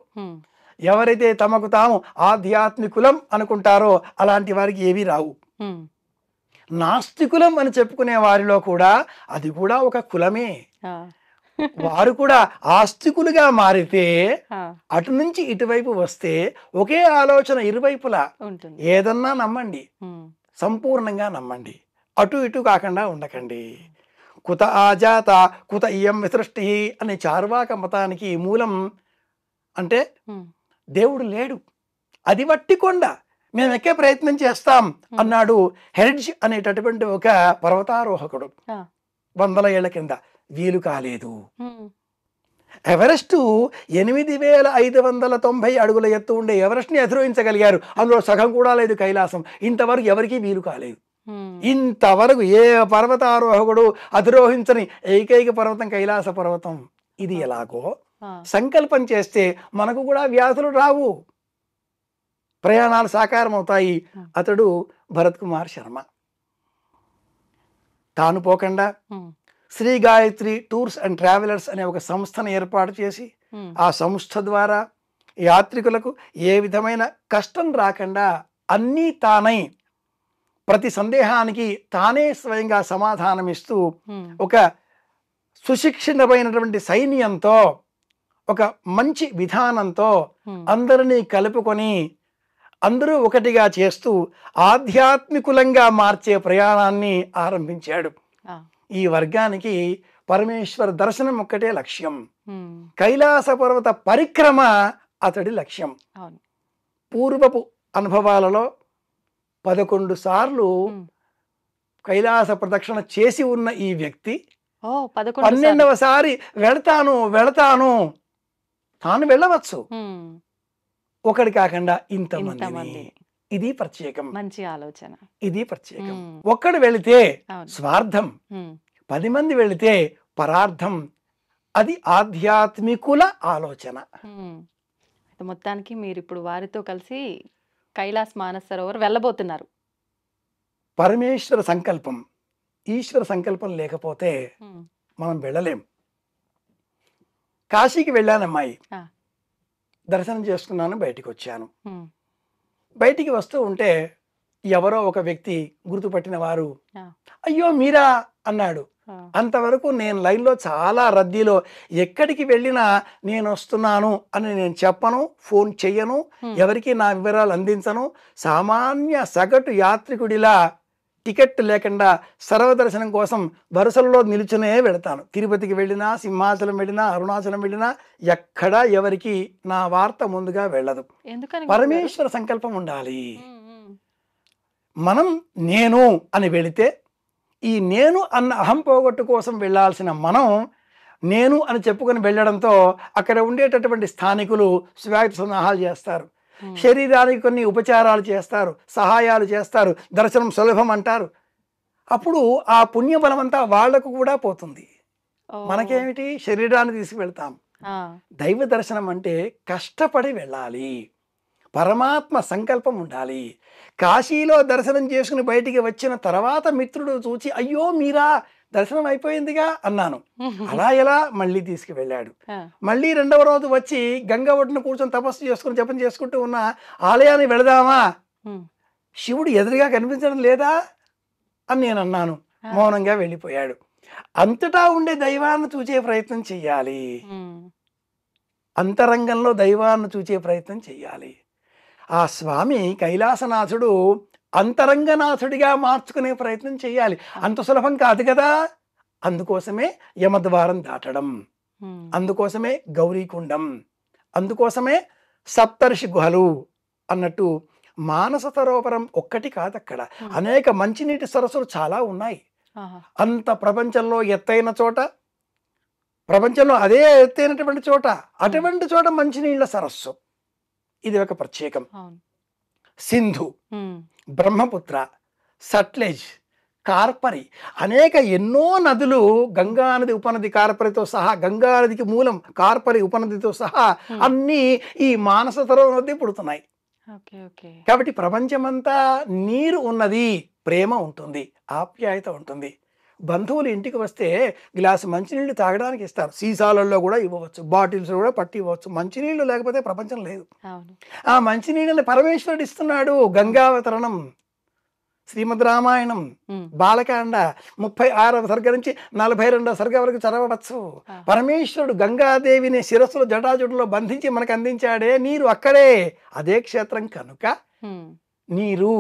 ఎవరైతే తమకు తాము ఆధ్యాత్మికులం అనుకుంటారో అలాంటి వారికి ఏవి రావు. నాస్తికులం అని చెప్పుకునే వారిలో కూడా అది కూడా ఒక కులమే. వారు కూడా ఆస్తికులుగా మారితే అటు నుంచి ఇటువైపు వస్తే ఒకే ఆలోచన ఇరువైపులా. ఏదన్నా నమ్మండి, సంపూర్ణంగా నమ్మండి, అటు ఇటు కాకుండా ఉండకండి. కుత ఆజాత కుత ఇయం విసృష్టి అనే చార్వాక మతానికి మూలం అంటే దేవుడు లేడు, అది వట్టి కొండ, మేము ఎక్కే ప్రయత్నం చేస్తాం అన్నాడు హెర్డ్జ్ అనేటటువంటి ఒక పర్వతారోహకుడు 100 ఏళ్ల కింద. వీలు కాలేదు. ఎవరెస్టు 8590 అడుగుల ఎత్తు ఉండే ఎవరెస్ట్ని అధిరోహించగలిగారు. అందులో సగం కూడా లేదు కైలాసం. ఇంతవరకు ఎవరికీ వీలు కాలేదు. ఇంతవరకు ఏ పర్వతారోహకుడు అధిరోహించని ఏకైక పర్వతం కైలాస పర్వతం. ఇది ఎలాగో సంకల్పం చేస్తే మనకు కూడా వ్యాధులు రావు, ప్రయాణాలు సాకారం అవుతాయి. అతడు భరత్ కుమార్ శర్మ. తాను పోకుండా Shri Gayatri tours and travellers అనే ఒక సంస్థను ఏర్పాటు చేసి ఆ సంస్థ ద్వారా యాత్రికులకు ఏ విధమైన కష్టం రాకుండా అన్నీ తానై ప్రతి సందేహానికి తానే స్వయంగా సమాధానమిస్తూ ఒక సుశిక్షితమైనటువంటి సైన్యంతో, ఒక మంచి విధానంతో అందరినీ కలుపుకొని అందరూ ఒకటిగా చేస్తూ ఆధ్యాత్మికులంగా మార్చే ప్రయాణాన్ని ఆరంభించాడు. ఈ వర్గానికి పరమేశ్వర దర్శనం ఒక్కటే లక్ష్యం. కైలాస పర్వత పరిక్రమ అతడి లక్ష్యం. పూర్వపు అనుభవాలలో 11 సార్లు కైలాస ప్రదక్షిణ చేసి ఉన్న ఈ వ్యక్తి 12వ సారి వెళతాను తాను వెళ్ళవచ్చు. ఒకటి కాకుండా ఇంతమంది. ఇది ప్రత్యేకం. మంచి ఆలోచన. ఇది ప్రత్యేకం. ఒక్కడు వెళితే స్వార్థం, 10 మంది వెళితే పరార్థం. అది ఆధ్యాత్మికుల ఆలోచన. మొత్తానికి మీరు ఇప్పుడు వారితో కలిసి కైలాస్ మానస సరోవర్ వెళ్ళబోతున్నారు. పరమేశ్వర సంకల్పం, ఈశ్వర సంకల్పం లేకపోతే మనం వెళ్ళలేం. కాశీకి వెళ్ళానమ్మాయి, దర్శనం చేసుకున్నాను, బయటికి వచ్చాను. బయటికి వస్తూ ఉంటే ఎవరో ఒక వ్యక్తి గుర్తుపట్టిన వారు ఆ, అయ్యో మీరా అన్నాడు. ఆ, అంతవరకు నేను లైన్లో చాలా రద్దీలో ఎక్కడికి వెళ్ళినా నేను వస్తున్నాను అని నేను చెప్పను, ఫోన్ చెయ్యను, ఎవరికి నా వివరాలు అందించను. సామాన్య సగటు యాత్రికుడిలా టికెట్ లేకుండా సర్వదర్శనం కోసం వరుసల్లో నిలుచునే వెళతాను. తిరుపతికి వెళ్ళినా, సింహాచలం వెళ్ళినా, అరుణాచలం వెళ్ళినా ఎక్కడా ఎవరికి నా వార్త ముందుగా వెళ్ళదు. ఎందుకని పరమేశ్వర సంకల్పం ఉండాలి. ఉమ్, ఉమ్, మనం నేను అని వెళితే ఈ నేను అన్న అహం పోగొట్టు కోసం వెళ్ళాల్సిన మనం నేను అని చెప్పుకొని వెళ్ళడంతో అక్కడ ఉండేటటువంటి స్థానికులు స్వాగత సన్నాహాలు చేస్తారు, శరీరానికి కొన్ని ఉపచారాలు చేస్తారు, సహాయాలు చేస్తారు, దర్శనం సులభం అంటారు. అప్పుడు ఆ పుణ్యబలం అంతా వాళ్లకు కూడా పోతుంది. ఓ, మనకేమిటి, శరీరాన్ని తీసుకువెళ్తాం. ఆ, దైవ దర్శనం అంటే కష్టపడి వెళ్ళాలి, పరమాత్మ సంకల్పం ఉండాలి. కాశీలో దర్శనం చేసుకుని బయటికి వచ్చిన తర్వాత మిత్రుడు చూచి అయ్యో మీరా దర్శనం అయిపోయిందిగా అన్నాను. అలా ఎలా మళ్ళీ తీసుకువెళ్ళాడు. ఆ, మళ్ళీ రెండవ రోజు వచ్చి గంగ ఒడ్డున కూర్చొని తపస్సు చేసుకుని జపం చేసుకుంటూ ఉన్న ఆలయాన్ని వెళదామా, ఉమ్, శివుడు ఎదురుగా కనిపించడం లేదా అని నేను అన్నాను. మౌనంగా వెళ్ళిపోయాడు. అంతటా ఉండే దైవాన్ని చూచే ప్రయత్నం చెయ్యాలి, ఉమ్, అంతరంగంలో దైవాన్ని చూచే ప్రయత్నం చెయ్యాలి. ఆ స్వామి కైలాసనాథుడు అంతరంగనాథుడిగా మార్చుకునే ప్రయత్నం చేయాలి. అంత సులభం కాదు కదా. అందుకోసమే యమద్వారం దాటడం, ఉమ్, అందుకోసమే గౌరీకుండం, అందుకోసమే సప్తర్షి గుహలు అన్నట్టు మానస సరోవరం ఒక్కటి కాదు, అక్కడ అనేక మంచినీటి సరస్సులు చాలా ఉన్నాయి. ఆహా, అంత ప్రపంచంలో ఎత్తైన చోట, ప్రపంచంలో అదే ఎత్తైనటువంటి చోట, అటువంటి చోట మంచినీళ్ళ సరస్సు ఇది ఒక ప్రత్యేకం. అవును, సింధు, ఉమ్, బ్రహ్మపుత్ర, సట్లెజ్, కార్పరి, అనేక ఎన్నో నదులు, గంగా నది ఉపనది కార్పరితో సహా, గంగా నదికి మూలం కార్పరి ఉపనదితో సహా అన్నీ ఈ మానస సరోవరం వద్దే పుడుతున్నాయి. ఓకే, ఓకే, కాబట్టి ప్రపంచమంతా నీరు ఉన్నది, ప్రేమ ఉంటుంది, ఆప్యాయత ఉంటుంది. బంధువులు ఇంటికి వస్తే గ్లాసు మంచినీళ్ళు తాగడానికి ఇస్తారు, సీసాలలో కూడా ఇవ్వవచ్చు, బాటిల్స్ కూడా పట్టి ఇవ్వచ్చు. మంచినీళ్ళు లేకపోతే ప్రపంచం లేదు. అవును, ఆ మంచినీళ్ళని పరమేశ్వరుడు ఇస్తున్నాడు. గంగావతరణం, శ్రీమద్ రామాయణం, ఉమ్, బాలకాండ 36వ సర్గ నుంచి 42వ సర్గ వరకు చదవవచ్చు. పరమేశ్వరుడు గంగాదేవిని శిరస్సులో జటాజుటలో బంధించి మనకు అందించాడే నీరు, అక్కడే అదే క్షేత్రం కనుక ఉమ్, నీరు.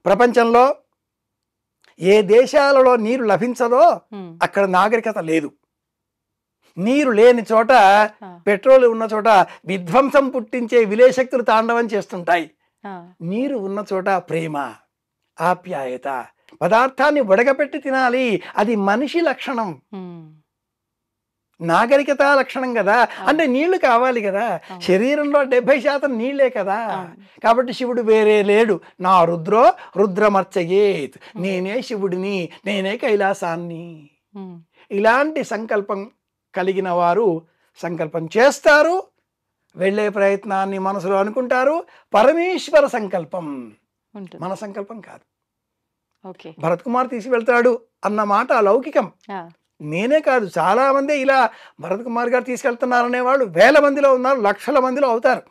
ప్రపంచంలో ఏ దేశాలలో నీరు లభించదో ఉమ్, అక్కడ నాగరికత లేదు. నీరు లేని చోట, ఆ, పెట్రోల్ ఉన్న చోట విధ్వంసం పుట్టించే విలేశక్తులు తాండవం చేస్తుంటాయి. ఆ, నీరు ఉన్న చోట ప్రేమ, ఆప్యాయత, పదార్థాన్ని ఉడకపెట్టి తినాలి, అది మనిషి లక్షణం, ఉమ్, నాగరికత లక్షణం కదా. అంటే నీళ్లు కావాలి కదా, శరీరంలో 70% నీళ్లే కదా. కాబట్టి శివుడు వేరే లేడు. నా రుద్రో రుద్రమర్చయేత్, నేనే శివుడిని, నేనే కైలాసాన్ని. ఉమ్, ఇలాంటి సంకల్పం కలిగిన వారు సంకల్పం చేస్తారు, వెళ్ళే ప్రయత్నాన్ని మనసులో అనుకుంటారు. పరమేశ్వర సంకల్పం, ఉంటుంది, మన సంకల్పం కాదు. ఓకే, భరత్ కుమార్ తీసుకువెళ్తాడు అన్న మాట అలౌకికం. ఆ, నేనే కాదు, చాలామంది ఇలా భరత్ కుమార్ గారు తీసుకెళ్తున్నారనే వాళ్ళు వేల మందిలో ఉన్నారు, లక్షల మందిలో అవుతారు.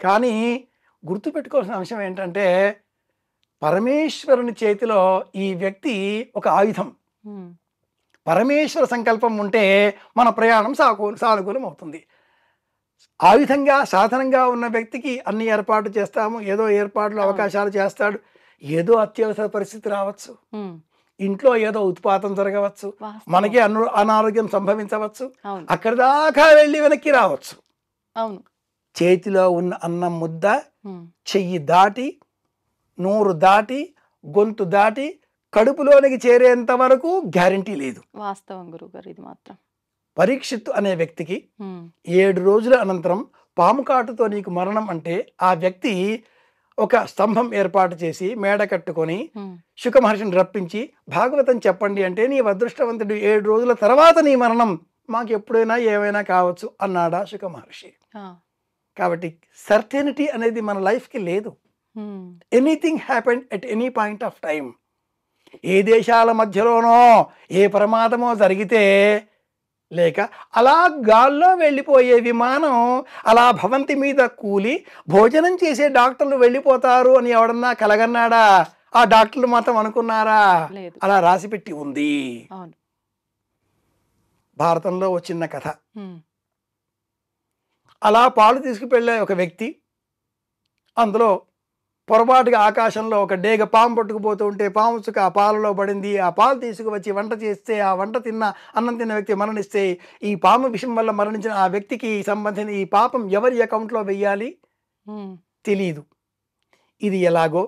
కానీ గుర్తుపెట్టుకోవాల్సిన అంశం ఏంటంటే పరమేశ్వరుని చేతిలో ఈ వ్యక్తి ఒక ఆయుధం. ఉమ్, పరమేశ్వర సంకల్పం ఉంటే మన ప్రయాణం సానుకూలం అవుతుంది. ఆయుధంగా సాధనంగా ఉన్న వ్యక్తికి అన్ని ఏర్పాటు చేస్తాము, ఏదో ఏర్పాట్లు అవకాశాలు చేస్తాడు. ఏదో అత్యవసర పరిస్థితి రావచ్చు, ఉమ్, ఇంట్లో ఏదో ఉత్పాతం జరగవచ్చు, వాస్తవం. మనకి అనారోగ్యం సంభవించవచ్చు, అవును, అక్కడి దాకా వెళ్ళి వెనక్కి రావచ్చు. అవును, చేతిలో ఉన్న అన్నం ముద్ద ఉమ్, చెయ్యి దాటి, నోరు దాటి, గొంతు దాటి కడుపులోనికి చేరేంత వరకు గ్యారంటీ లేదు. వాస్తవం గురుగారు, ఇది మాత్రం. పరీక్షిత్తు అనే వ్యక్తికి ఉమ్, 7 రోజుల అనంతరం పాము కాటుతో నీకు మరణం అంటే ఆ వ్యక్తి ఒక స్తంభం ఏర్పాటు చేసి మేడ కట్టుకొని ఉమ్, శుక మహర్షిని రప్పించి భాగవతం చెప్పండి అంటే నీ అదృష్టవంతుడు 7 రోజుల తర్వాత నీ మరణం మాకు ఎప్పుడైనా ఏమైనా కావచ్చు అన్నాడా శుక మహర్షి. ఆ, కాబట్టి సర్టెనిటీ అనేది మన లైఫ్కి లేదు. Um, anything happened at any point of time. ఏ దేశాల మధ్యలోనో ఏ ప్రమాదమో జరిగితే, లేక అలా గాల్లో వెళ్ళిపోయే విమానం అలా భవంతి మీద కూలి భోజనం చేసే డాక్టర్లు వెళ్ళిపోతారు అని ఎవడన్నా కలగన్నాడా? ఆ డాక్టర్లు మాత్రం అనుకున్నారా? లేదు. అలా రాసిపెట్టి ఉంది. అవును. భారతంలో ఓ చిన్న కథ. హ్మ్. అలా పాలు తీసుకువెళ్ళే ఒక వ్యక్తి, అందులో పొరపాటుగా ఆకాశంలో ఒక డేగ పాము పట్టుకుపోతూ ఉంటే పాము చుక్క ఆ పాలలో పడింది. ఆ పాలు తీసుకువచ్చి వంట చేస్తే ఆ వంట అన్నం తిన్న వ్యక్తి మరణిస్తే ఈ పాము విషం వల్ల మరణించిన ఆ వ్యక్తికి సంబంధించిన ఈ పాపం ఎవరి అకౌంట్లో వెయ్యాలి హ్మ్. తెలీదు. ఇది ఎలాగో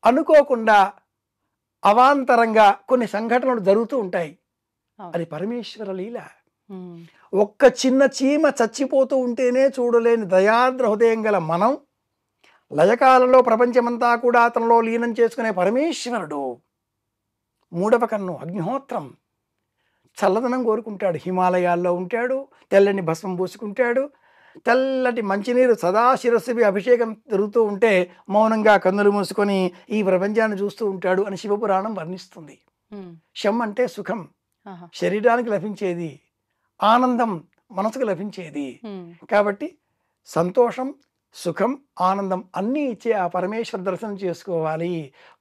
అనుకోకుండా అవాంతరంగా కొన్ని సంఘటనలు జరుగుతూ ఉంటాయి. అవును. అది పరమేశ్వర లీల. హ్మ్. ఒక్క చిన్న చీమ చచ్చిపోతూ ఉంటేనే చూడలేని దయాద్ర హృదయం గల మనం లయకాలంలో ప్రపంచమంతా కూడా అతనిలో లీనం చేసుకునే పరమేశ్వరుడు. మూడవ కన్ను అగ్నిహోత్రం చల్లదనం కోరుకుంటాడు. హిమాలయాల్లో ఉంటాడు, తెల్లని భస్మం పూసుకుంటాడు, తెల్లటి మంచినీరు సదా శిరస్సువి అభిషేకం జరుగుతూ ఉంటే మౌనంగా కన్నులు మూసుకొని ఈ ప్రపంచాన్ని చూస్తూ ఉంటాడు అని శివపురాణం వర్ణిస్తుంది. హ్మ్. శం అంటే సుఖం, ఆహా. శరీరానికి లభించేది, ఆనందం మనసుకు లభించేది. హ్మ్. కాబట్టి సంతోషం, సుఖం, ఆనందం అన్నీ ఇచ్చే ఆ పరమేశ్వర దర్శనం చేసుకోవాలి.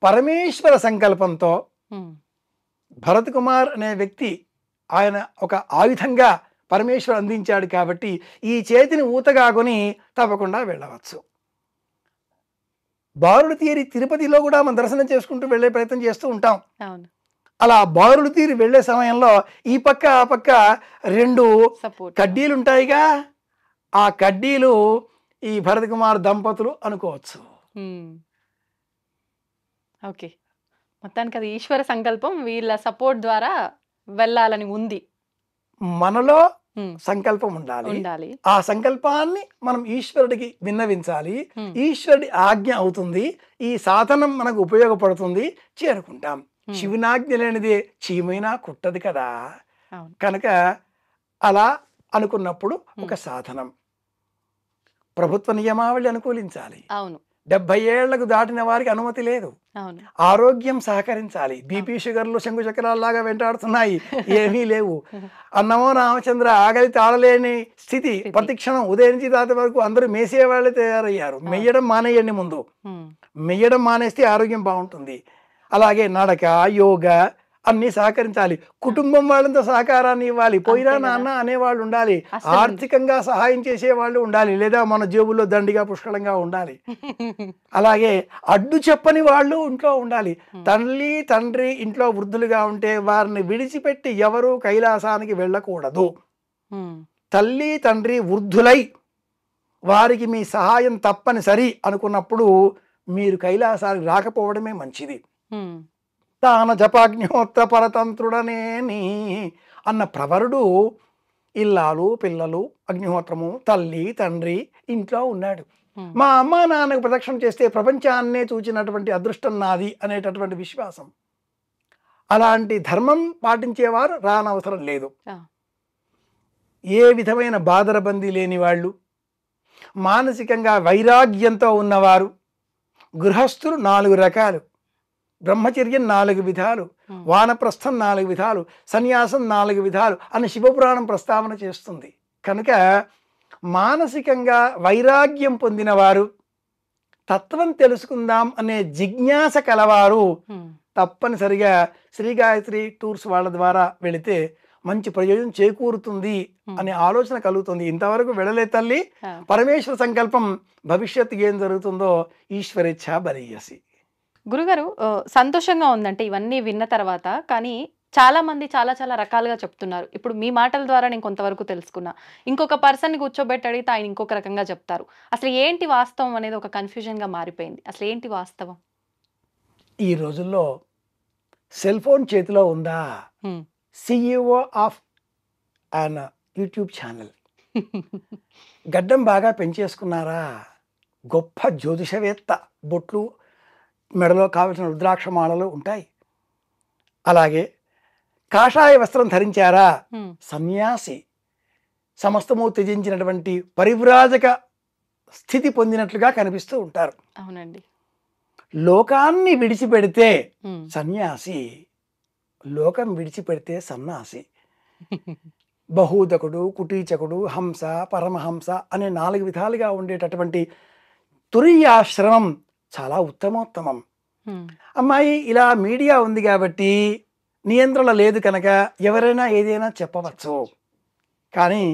పరమేశ్వర సంకల్పంతో హ్మ్. భరత్ కుమార్ అనే వ్యక్తి ఆయన ఒక ఆయుధంగా పరమేశ్వరు అందించాడు కాబట్టి ఈ చేతిని ఊతగాకొని తప్పకుండా వెళ్ళవచ్చు. బారులు తీరి తిరుపతిలో కూడా మనం దర్శనం చేసుకుంటూ వెళ్ళే ప్రయత్నం చేస్తూ ఉంటాం. అవును. అలా బారులు తీరి వెళ్ళే సమయంలో ఈ పక్క ఆ పక్క 2 సపోర్ట్. కడ్డీలు ఉంటాయిగా, ఆ కడ్డీలు ఈ భరత్ కుమార్ దంపతులు అనుకోవచ్చు. హ్మ్. ఓకే. మొత్తానికి అది ఈశ్వర సంకల్పం వీళ్ళ సపోర్ట్ ద్వారా వెళ్ళాలని ఉంది. మనలో హ్మ్. సంకల్పం ఉండాలి. ఉండాలి. ఆ సంకల్పాన్ని మనం ఈశ్వరుడికి విన్నవించాలి. హ్మ్. ఈశ్వరుడి ఆజ్ఞ అవుతుంది. ఈ సాధనం మనకు ఉపయోగపడుతుంది, చేరుకుంటాం. హ్మ్. శివునాజ్ఞ లేనిదే చీమైనా కుట్టదు కదా. అవును. కనుక అలా అనుకున్నప్పుడు ఒక హ్మ్. సాధనం. ప్రభుత్వ నియమావళి అనుకూలించాలి. అవును. 70 ఏళ్లకు దాటిన వారికి అనుమతి లేదు. అవును. ఆరోగ్యం సహకరించాలి. బీపీ షుగర్లు శంకు చక్రాల్లాగా వెంటాడుతున్నాయి, ఏమీ లేవు. అన్నమో రామచంద్ర ఆకలి తాళలేని స్థితి. స్థితి. ప్రతిక్షణం ఉదయం నుంచి రాత్రి వరకు అందరూ మేసేవాళ్ళే తయారయ్యారు. మెయ్యడం మానేయండి ముందు. హ్మ్. మెయ్యడం మానేస్తే ఆరోగ్యం బాగుంటుంది. అలాగే నడక, యోగా అన్నీ సహకరించాలి. కుటుంబం వాళ్ళంతా సహకారాన్ని ఇవ్వాలి. పోయిరా అంతే కదా. నాన్న అనేవాళ్ళు ఉండాలి. అస్సలు ఆర్థికంగా సహాయం చేసేవాళ్ళు ఉండాలి. లేదా మన జేబుల్లో దండిగా పుష్కలంగా ఉండాలి. అలాగే అడ్డు చెప్పని వాళ్ళు ఇంట్లో ఉండాలి. తల్లి తండ్రి ఇంట్లో వృద్ధులుగా ఉంటే వారిని విడిచిపెట్టి ఎవరూ కైలాసానికి వెళ్ళకూడదు. హ్మ్. తల్లి తండ్రి వృద్ధులై వారికి మీ సహాయం తప్పనిసరి అనుకున్నప్పుడు మీరు కైలాసానికి రాకపోవడమే మంచిది. హ్మ్. తాన జపాగ్నిహోత్ర పరతంత్రుడనేని అన్న ప్రవరుడు ఇల్లాలు పిల్లలు అగ్నిహోత్రము తల్లి తండ్రి ఇంట్లో ఉన్నాడు. హ్మ్. మా అమ్మ నాన్నకు ప్రదక్షిణ చేస్తే ప్రపంచాన్నే చూచినటువంటి అదృష్టం నాది అనేటటువంటి విశ్వాసం. అలాంటి ధర్మం పాటించేవారు రానవసరం లేదు. ఆ. ఏ విధమైన బాదరబందీ లేని వాళ్ళు, మానసికంగా వైరాగ్యంతో ఉన్నవారు, గృహస్థులు 4 రకాలు, బ్రహ్మచర్యం 4 విధాలు, హ్మ్. వానప్రస్థం 4 విధాలు, సన్యాసం 4 విధాలు అని శివపురాణం ప్రస్తావన చేస్తుంది. కనుక మానసికంగా వైరాగ్యం పొందినవారు, తత్వం తెలుసుకుందాం అనే జిజ్ఞాస కలవారు హ్మ్. తప్పనిసరిగా శ్రీ గాయత్రి టూర్స్ వాళ్ళ ద్వారా వెళితే మంచి ప్రయోజనం చేకూరుతుంది అనే ఆలోచన కలుగుతుంది. ఇంతవరకు వెళ్ళలే తల్లి, ఆ. పరమేశ్వర సంకల్పం, భవిష్యత్తు ఏం జరుగుతుందో ఈశ్వరేచ్ఛ బలీయసి. గురుగారు సంతోషంగా ఉందంటే ఇవన్నీ విన్న తర్వాత. కానీ చాలా మంది చాలా చాలా రకాలుగా చెప్తున్నారు. ఇప్పుడు మీ మాటల ద్వారా నేను కొంతవరకు తెలుసుకున్నా. ఇంకొక పర్సన్ని కూర్చోబెట్టి అడిగితే ఆయన ఇంకొక రకంగా చెప్తారు. అసలు ఏంటి వాస్తవం అనేది ఒక కన్ఫ్యూజన్గా మారిపోయింది. అసలు ఏంటి వాస్తవం? ఈ రోజుల్లో సెల్ ఫోన్ చేతిలో ఉందా, హ్మ్. CEO of an YouTube channel, గడ్డం బాగా పెంచేసుకున్నారా, గొప్ప జ్యోతిషవేత్త, బొట్లు మెడలో కావలసిన రుద్రాక్షమాలలు ఉంటాయి. అలాగే కాషాయ వస్త్రం ధరించారా, హ్మ్. సన్యాసి, సమస్తము త్యజించినటువంటి పరివ్రాజక స్థితి పొందినట్లుగా కనిపిస్తూ ఉంటారు. అవునండి. లోకాన్ని విడిచిపెడితే హ్మ్. సన్యాసి, లోకం విడిచిపెడితే సన్యాసి. బహూదకుడు, కుటీచకుడు, హంస, పరమహంస అనే 4 విధాలుగా ఉండేటటువంటి తురీయాశ్రమం చాలా ఉత్తమోత్తమం. అమ్మాయి ఇలా మీడియా ఉంది కాబట్టి నియంత్రణ లేదు కనుక ఎవరైనా ఏదైనా చెప్పవచ్చు, కానీ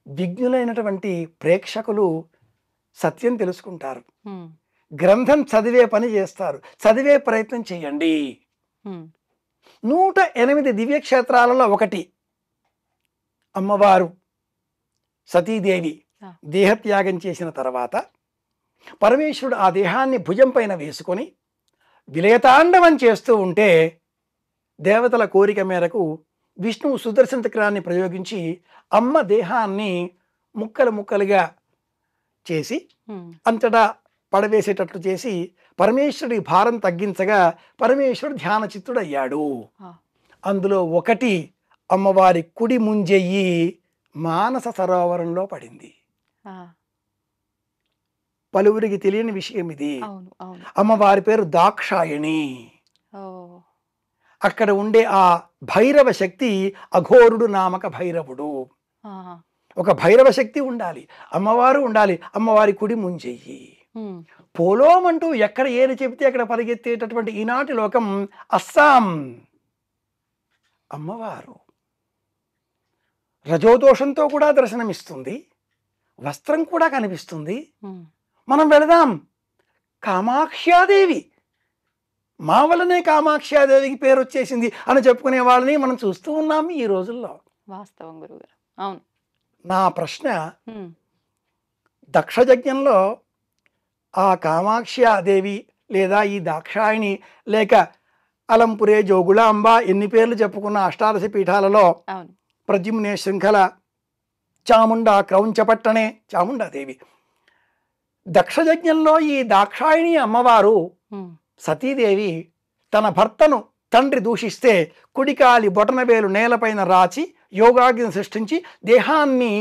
విజ్ఞులైనటువంటి ప్రేక్షకులు సత్యం తెలుసుకుంటారు, గ్రంథం చదివే పని చేస్తారు, చదివే ప్రయత్నం చేయండి. 108 దివ్యక్షేత్రాలలో ఒకటి అమ్మవారు సతీదేవి దేహత్యాగం చేసిన తర్వాత పరమేశ్వరుడు ఆ దేహాన్ని భుజం పైన వేసుకొని విలయతాండవం చేస్తూ ఉంటే దేవతల కోరిక మేరకు విష్ణువు సుదర్శన చక్రాన్ని ప్రయోగించి అమ్మ దేహాన్ని ముక్కలు ముక్కలుగా చేసి అంతటా పడవేసేటట్లు చేసి పరమేశ్వరుడి భారం తగ్గించగా పరమేశ్వరుడు ధ్యాన చిత్తుడయ్యాడు. అందులో ఒకటి అమ్మవారి కుడి ముంజెయ్యి మానస సరోవరంలో పడింది. పలువురికి తెలియని విషయం ఇది. అమ్మవారి పేరు దాక్షాయణి. అక్కడ ఉండే ఆ భైరవ శక్తి అఘోరుడు నామక భైరవుడు. ఒక భైరవ శక్తి ఉండాలి, అమ్మవారు ఉండాలి, అమ్మవారి కుడి ముంజెయ్యి. పోలోమంటూ ఎక్కడ ఏది చెబితే అక్కడ పరిగెత్తేటటువంటి ఈనాటి లోకం అస్సాం. అమ్మవారు రజోదోషంతో కూడా దర్శనమిస్తుంది, వస్త్రం కూడా కనిపిస్తుంది. మనం వెళదాం. కామాక్ష్యాదేవి, మా వల్లనే కామాక్ష్యాదేవికి పేరు వచ్చేసింది అని చెప్పుకునే వాళ్ళని మనం చూస్తూ ఉన్నాం ఈ రోజుల్లో. వాస్తవం గురుగారు. అవును. నా ప్రశ్న, దక్షయజ్ఞంలో ఆ కామాక్ష్యాదేవి లేదా ఈ దాక్షాయిని లేక అలంపురే జోగులాంబ ఎన్ని పేర్లు చెప్పుకున్న అష్టాదశ పీఠాలలో ప్రద్యుమ్నే శృంఖల చాముండ క్రౌంచపట్టణే చాముండాదేవి, దక్షయజ్ఞంలో ఈ దాక్షాయిని అమ్మవారు సతీదేవి తన భర్తను తండ్రి దూషిస్తే కుడికాలి బొటనవేలు నేలపైన రాచి యోగాగ్ని సృష్టించి దేహాన్ని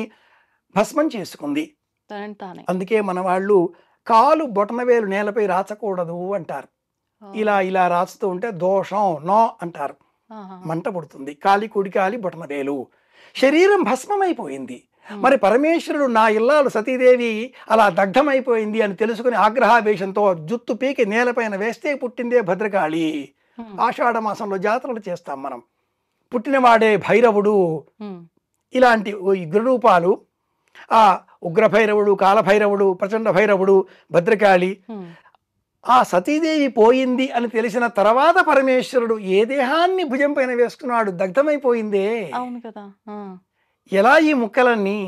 భస్మం చేసుకుంది. అందుకే మన వాళ్ళు కాలు బొటనవేలు నేలపై రాచకూడదు అంటారు. ఇలా ఇలా రాచుతూ ఉంటే దోషం నో అంటారు, మంట పుడుతుంది. కాలి కుడికాలి బొటనవేలు, శరీరం భస్మమైపోయింది. మరి పరమేశ్వరుడు నా ఇల్లాలు సతీదేవి అలా దగ్ధమైపోయింది అని తెలుసుకుని ఆగ్రహావేశంతో జుత్తు పీకి నేలపైన వేస్తే పుట్టిందే భద్రకాళి. ఆషాఢ మాసంలో జాతరలు చేస్తాం మనం. పుట్టినవాడే భైరవుడు. ఇలాంటి ఉగ్రరూపాలు, ఆ ఉగ్రభైరవుడు, కాలభైరవుడు, ప్రచండ భైరవుడు, భద్రకాళి. ఆ సతీదేవి పోయింది అని తెలిసిన తర్వాత పరమేశ్వరుడు ఏ దేహాన్ని భుజం పైన వేసుకున్నాడు? దగ్ధమైపోయిందే. అవును కదా. ఎలా ఈ ముక్కలన్నీ?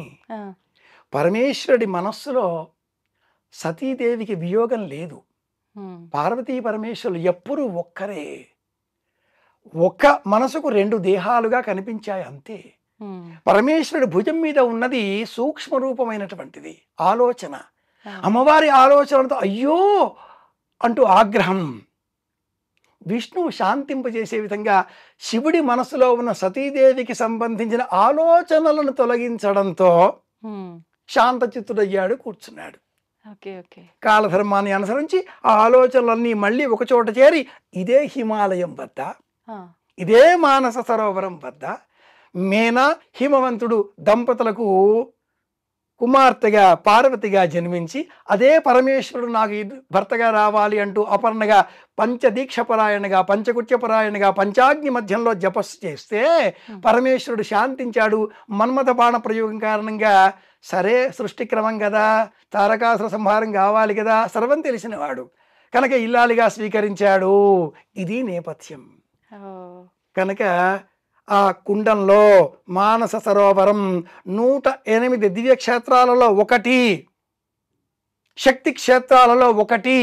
పరమేశ్వరుడి మనస్సులో సతీదేవికి వియోగం లేదు. పార్వతీ పరమేశ్వరులు ఎప్పుడూ ఒక్కరే. ఒక్క మనసుకు రెండు దేహాలుగా కనిపించాయి అంతే. పరమేశ్వరుడి భుజం మీద ఉన్నది సూక్ష్మ రూపమైనటువంటిది ఆలోచన. అమ్మవారి ఆలోచనలతో అయ్యో అంటూ ఆగ్రహం. విష్ణువు శాంతింపజేసే విధంగా శివుడి మనసులో ఉన్న సతీదేవికి సంబంధించిన ఆలోచనలను తొలగించడంతో శాంతచిత్తుడయ్యాడు, కూర్చున్నాడు. కాలధర్మాన్ని అనుసరించి ఆ ఆలోచనలన్నీ మళ్ళీ ఒకచోట చేరి ఇదే హిమాలయం వద్ద, ఇదే మానస సరోవరం వద్ద మేనా హిమవంతుడు దంపతులకు కుమార్తెగా పార్వతిగా జన్మించి అదే పరమేశ్వరుడు నాకు భర్తగా రావాలి అంటూ అపర్ణగా పంచదీక్షపరాయణగా పంచకుత్యపరాయణగా పంచాగ్ని మధ్యంలో జపస్సు చేస్తే పరమేశ్వరుడు శాంతించాడు. మన్మథ బాణ ప్రయోగం కారణంగా సరే సృష్టి క్రమం కదా, తారకాసుర సంహారం కావాలి కదా, సర్వం తెలిసినవాడు కనుక ఇల్లాలిగా స్వీకరించాడు. ఇది నేపథ్యం. కనుక ఆ కుండంలో మానస సరోవరం 108 దివ్యక్షేత్రాలలో ఒకటి, శక్తి క్షేత్రాలలో ఒకటి,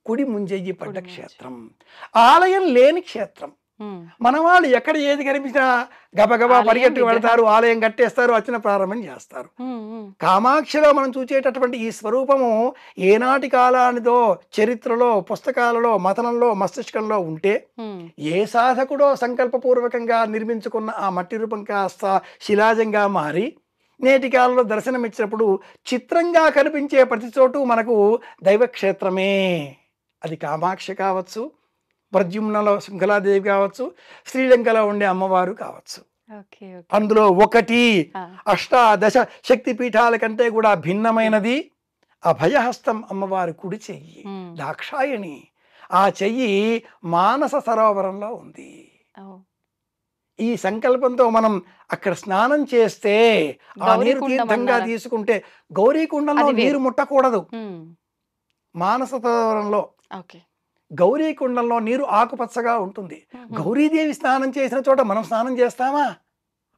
కుడి ముంజెయ్యి పడ్డ క్షేత్రం, ఆలయం లేని క్షేత్రం. మన వాళ్ళు ఎక్కడ ఏది కనిపించినా గబగబా పరిగెత్తుకు వెళతారు, ఆలయం కట్టేస్తారు, అర్చన ప్రారంభం చేస్తారు. కామాక్షిలో మనం చూసేటటువంటి ఈ స్వరూపము ఏనాటి కాలానిదో చరిత్రలో, పుస్తకాలలో, మథనంలో, మస్తిష్కంలో ఉంటే ఏ సాధకుడో సంకల్పపూర్వకంగా నిర్మించుకున్న ఆ మట్టి రూపం కాస్త శిలాజంగా మారి నేటి కాలంలో దర్శనమిచ్చినప్పుడు చిత్రంగా కనిపించే ప్రతి చోటు మనకు దైవక్షేత్రమే. అది కామాక్షి కావచ్చు, ప్రద్యుమ్నలో శృంఖలాదేవి కావచ్చు, శ్రీలంకలో ఉండే అమ్మవారు కావచ్చు. అందులో ఒకటి అష్టాదశ శక్తి పీఠాల కంటే కూడా భిన్నమైనది అభయహస్తం అమ్మవారి కుడి చెయ్యి దాక్షాయణి. ఆ చెయ్యి మానస సరోవరంలో ఉంది. ఓ. ఈ సంకల్పంతో మనం అక్కడ స్నానం చేస్తే ఆ నీరు గౌరీకుండం తీర్థంగా అన్నారా? తీసుకుంటే, గౌరీకుండంలో అది వేరు. నీరు ముట్టకూడదు. ఉమ్. మానస సరోవరంలో, ఓకే. గౌరీకుండంలో నీరు ఆకుపచ్చగా ఉంటుంది. ఉహు. గౌరీదేవి స్నానం చేసిన చోట మనం స్నానం చేస్తామా?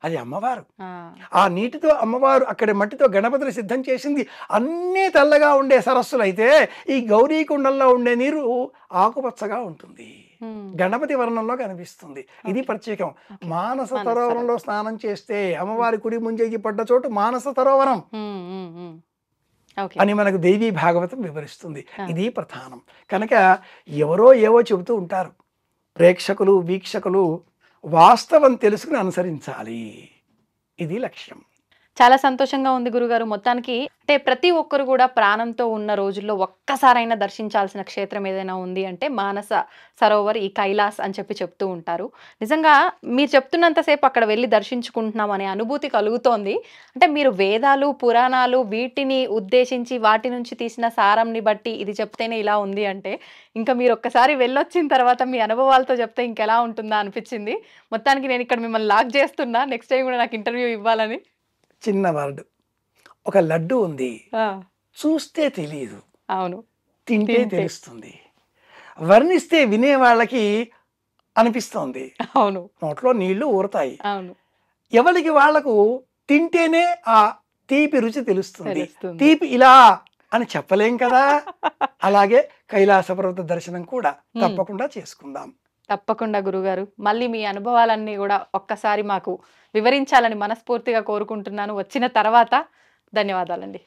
అది అమ్మవారు. ఆ. ఆ నీటితో అమ్మవారు అక్కడ మట్టితో గణపతిని సిద్ధం చేసింది. అన్నీ తెల్లగా ఉండే సరస్సులు అయితే ఈ గౌరీకుండంలో ఉండే నీరు ఆకుపచ్చగా ఉంటుంది, ఉమ్. గణపతి వర్ణంలో కనిపిస్తుంది. ఇది ప్రత్యేకం. మానస మానస సరోవరంలో స్నానం చేస్తే అమ్మవారి కుడి ముంజేకి పడ్డ చోటు మానస సరోవరం ఉమ్, ఉమ్, ఉమ్. ఓకే. అని మనకు దేవీ భాగవతం వివరిస్తుంది. ఆ. ఇది ప్రధానం. కనుక ఎవరో ఏవో చెబుతూ ఉంటారు, ప్రేక్షకులు వీక్షకులు వాస్తవం తెలుసుకుని అనుసరించాలి. ఇది లక్ష్యం. చాలా సంతోషంగా ఉంది గురుగారు. మొత్తానికి అంటే ప్రతి ఒక్కరు కూడా ప్రాణంతో ఉన్న రోజుల్లో ఒక్కసారైనా దర్శించాల్సిన క్షేత్రం ఏదైనా ఉంది అంటే మానస సరోవర్, ఈ కైలాస్ అని చెప్తూ ఉంటారు. నిజంగా మీరు చెప్తున్నంతసేపు అక్కడ వెళ్ళి దర్శించుకుంటున్నాం అనే అనుభూతి కలుగుతోంది. అంటే మీరు వేదాలు, పురాణాలు వీటిని ఉద్దేశించి వాటి నుంచి తీసిన సారంని బట్టి ఇది చెప్తేనే ఇలా ఉంది అంటే, ఇంకా మీరు ఒక్కసారి వెళ్ళొచ్చిన తర్వాత మీ అనుభవాలతో చెప్తే ఇంకెలా ఉంటుందా అనిపించింది. మొత్తానికి నేను ఇక్కడ మిమ్మల్ని లాక్ చేస్తున్నా, నెక్స్ట్ టైం కూడా నాకు ఇంటర్వ్యూ ఇవ్వాలని. చిన్న వర్డ్, ఒక లడ్డు ఉంది, చూస్తే తెలియదు, అవును, తింటే తింటే. తెలుస్తుంది. వర్ణిస్తే వినే వాళ్ళకి అనిపిస్తోంది, అవును, నోట్లో నీళ్లు ఊరుతాయి. అవును, ఎవరికి వాళ్లకు తింటేనే ఆ తీపి రుచి తెలుస్తుంది. తెలుస్తుంది. తీపి ఇలా అని చెప్పలేం కదా. అలాగే కైలాస పర్వత దర్శనం కూడా తప్పకుండా చేసుకుందాం. తప్పకుండా గురుగారు. మళ్ళీ మీ అనుభవాలన్నీ కూడా ఒక్కసారి మాకు వివరించాలని మనస్ఫూర్తిగా కోరుకుంటున్నాను వచ్చిన తర్వాత. ధన్యవాదాలండి.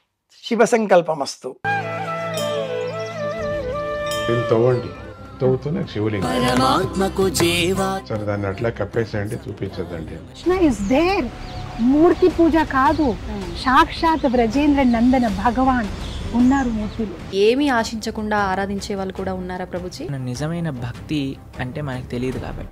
శివ సంకల్పమస్తు. తవ్వండి, తవ్వుతూనే శివలింగం. పరమాత్మకు జీవా సరే, దాన్ని అట్లా కప్పేసేయండి, చూపించదండి. Krishna is there. మూర్తి పూజ కాదు, సాక్షాత్ బ్రజేంద్ర నందన భగవాన్ ఉన్నారు మూర్తిలో. ఏమీ ఆశించకుండా ఆరాధించే వాళ్ళు కూడా ఉన్నారా ప్రభుజీ? నిజమైన భక్తి అంటే మనకు తెలియదు కాబట్టి